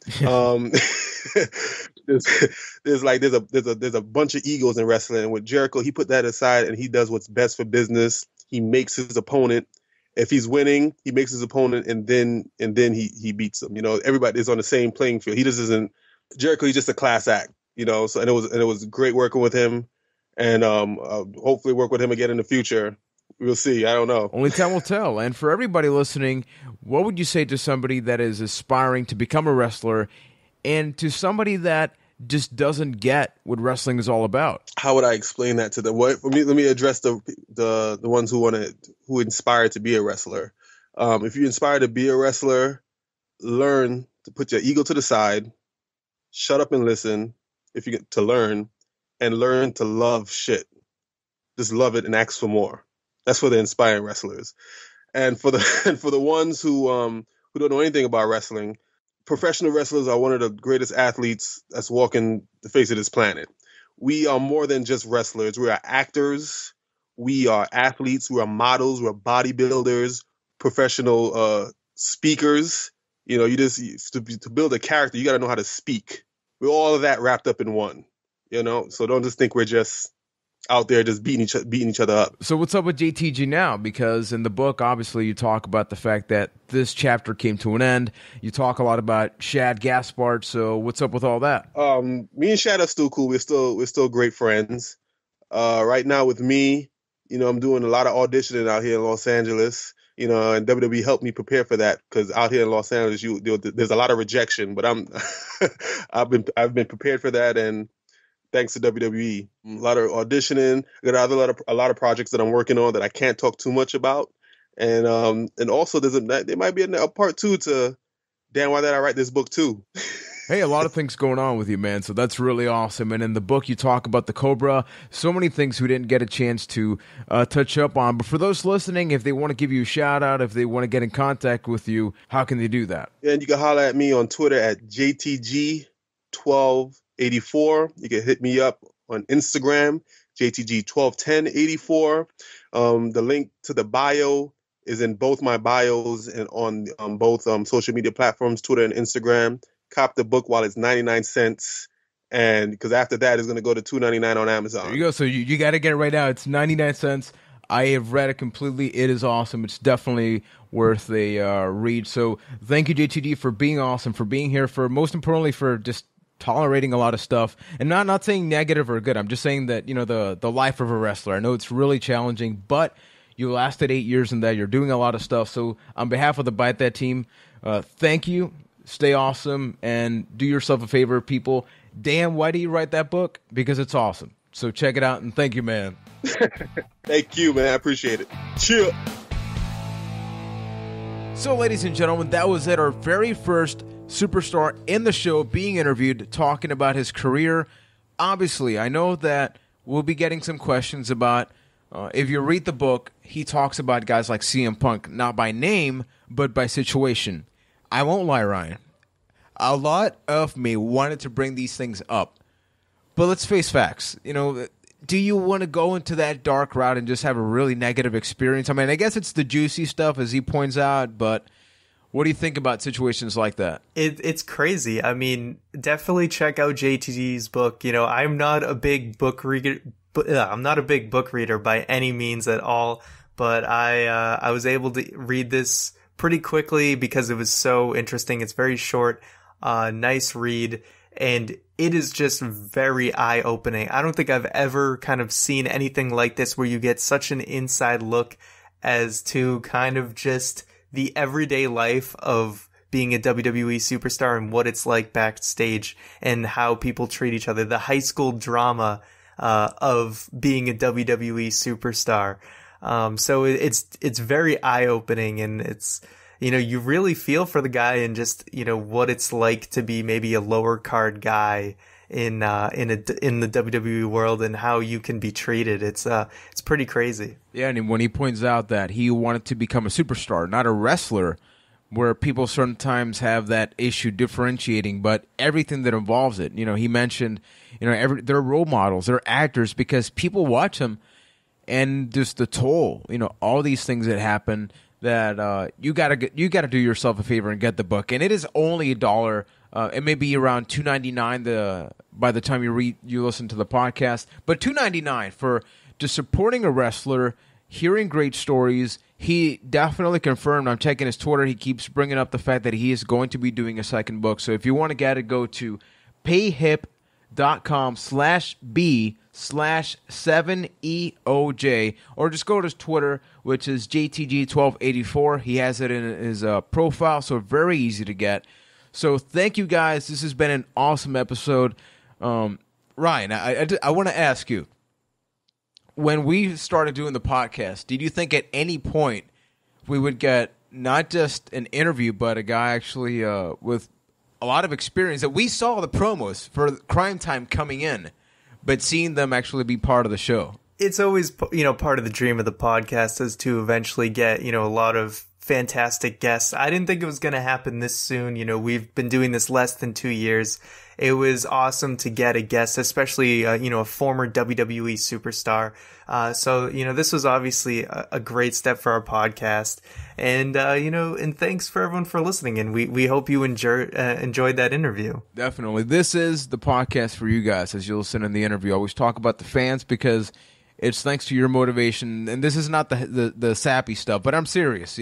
There's a bunch of egos in wrestling. And with Jericho, he put that aside and he does what's best for business. He makes his opponent. If he's winning, he makes his opponent, and then he beats him. Everybody is on the same playing field. He just isn't Jericho. He's just a class act. So and it was great working with him, and hopefully work with him again in the future. We'll see. I don't know. Only time will tell. And for everybody listening, what would you say to somebody that is aspiring to become a wrestler and to somebody that just doesn't get what wrestling is all about? How would I explain that to them? Let me address the ones who inspire to be a wrestler. If you're inspired to be a wrestler, learn to put your ego to the side, shut up and listen if you get to learn, and learn to love shit. Just love it and ask for more. That's for the inspiring wrestlers. And for the ones who don't know anything about wrestling, professional wrestlers are one of the greatest athletes that's walking the face of this planet. We are more than just wrestlers. We are actors. We are athletes. We are models. We're bodybuilders, professional speakers. To build a character, you got to know how to speak. We're all of that wrapped up in one. So don't just think we're just out there just beating each other up. So what's up with JTG now? Because in the book, obviously, you talk about the fact that this chapter came to an end. You talk a lot about Shad Gaspard. So what's up with all that? Me and Shad are still cool. We're still great friends. Right now with me, I'm doing a lot of auditioning out here in Los Angeles. And WWE helped me prepare for that because out here in Los Angeles, there's a lot of rejection. But I've been prepared for that, and thanks to WWE, a lot of auditioning. I got a lot of projects that I'm working on that I can't talk too much about, and also there might be a part 2 to Dan. Why did I write this book too? Hey, a lot of things going on with you, man. So that's really awesome. And in the book, you talk about the Cobra. So many things we didn't get a chance to touch up on. But for those listening, if they want to give you a shout out, if they want to get in contact with you, how can they do that? And you can holler at me on Twitter at JTG1284. You can hit me up on Instagram, JTG121084. The link to the bio is in both my bios and on both social media platforms, Twitter and Instagram. Cop the book while it's 99 cents. And because after that, it's going to go to $2.99 on Amazon. There you go. So you got to get it right now. It's 99 cents. I have read it completely. It is awesome. It's definitely worth a read. So thank you, JTG, for being awesome, for being here, for most importantly, for just tolerating a lot of stuff. And not saying negative or good. I'm just saying that, the life of a wrestler. I know it's really challenging, but you lasted 8 years in that. You're doing a lot of stuff. So on behalf of the Byte That team, thank you. Stay awesome and do yourself a favor, people. Dan, why do you write that book? Because it's awesome. So check it out, and thank you, man. Thank you, man. I appreciate it. Cheer. So, ladies and gentlemen, that was it. Our very first superstar in the show being interviewed, talking about his career. Obviously, I know that we'll be getting some questions about, if you read the book, he talks about guys like CM Punk, not by name, but by situation. I won't lie, Ryan. A lot of me wanted to bring these things up. But let's face facts. Do you want to go into that dark route and just have a really negative experience? I mean, I guess it's the juicy stuff, as he points out, but what do you think about situations like that? It's crazy. I mean, definitely check out JTG's book. I'm not a big book reader I'm not a big book reader by any means at all, but I was able to read this pretty quickly because it was so interesting. It's very short, nice read, and it is just very eye-opening. I don't think I've ever kind of seen anything like this where you get such an inside look as to kind of just the everyday life of being a WWE superstar and what it's like backstage and how people treat each other, the high school drama of being a WWE superstar. So it's very eye-opening, and it's, you really feel for the guy and just, what it's like to be maybe a lower card guy in the WWE world and how you can be treated. It's pretty crazy. Yeah, and when he points out that he wanted to become a superstar, not a wrestler, where people sometimes have that issue differentiating, but everything that involves it. He mentioned, they're role models, they're actors, because people watch them, and just the toll, all these things that happen, that you gotta do yourself a favor and get the book. And it is only $1. It may be around $2.99 by the time you listen to the podcast, but $2.99 for just supporting a wrestler, hearing great stories. He definitely confirmed. I'm checking his Twitter. He keeps bringing up the fact that he is going to be doing a second book. So if you want to get it, go to payhip.com/B/7EOJ, or just go to his Twitter, which is JTG1284. He has it in his profile, so very easy to get. So thank you guys. This has been an awesome episode. Ryan, I want to ask you, when we started doing the podcast, did you think at any point we would get not just an interview, but a guy actually with a lot of experience, that we saw the promos for Crime Time coming in, but seeing them actually be part of the show? It's always, part of the dream of the podcast is to eventually get, a lot of fantastic guests. I didn't think it was going to happen this soon. We've been doing this less than 2 years. It was awesome to get a guest, especially, a former WWE superstar. So, this was obviously a great step for our podcast. And, and thanks for everyone for listening. And we hope you enjoyed that interview. Definitely. This is the podcast for you guys. As you'll listen in the interview, I always talk about the fans because it's thanks to your motivation. And this is not the sappy stuff, but I'm serious,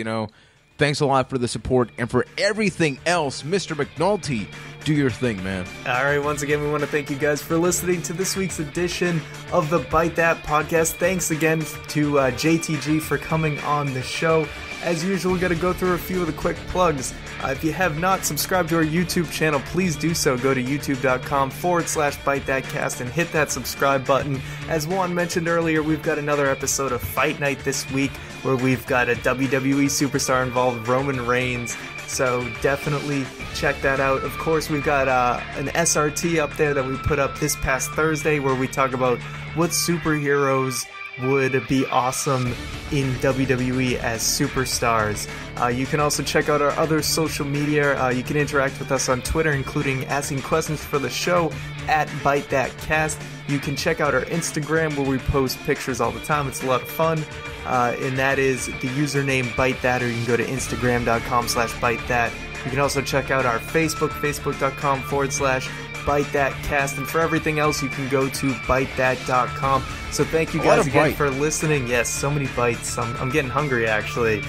Thanks a lot for the support and for everything else. Mr. McNulty, do your thing, man. All right, once again, we want to thank you guys for listening to this week's edition of the Byte That podcast. Thanks again to JTG for coming on the show. As usual, we're going to go through a few of the quick plugs. If you have not subscribed to our YouTube channel, please do so. Go to youtube.com/ByteThatCast and hit that subscribe button. As Juan mentioned earlier, we've got another episode of Fight Night this week where we've got a WWE superstar involved, Roman Reigns. So definitely check that out. Of course, we've got an SRT up there that we put up this past Thursday where we talk about what superheroes would be awesome in WWE as superstars. You can also check out our other social media. You can interact with us on Twitter, including asking questions for the show at ByteThatCast. You can check out our Instagram where we post pictures all the time. It's a lot of fun. And that is the username ByteThat, or you can go to Instagram.com/ByteThat. You can also check out our Facebook, Facebook.com/ByteThatCast. And for everything else, you can go to ByteThat.com. So thank you guys again for listening. Yes, so many bites. I'm getting hungry, actually.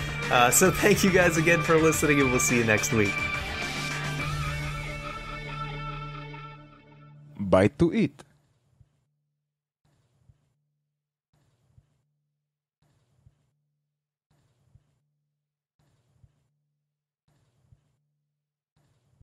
So thank you guys again for listening, and we'll see you next week. Bite to eat.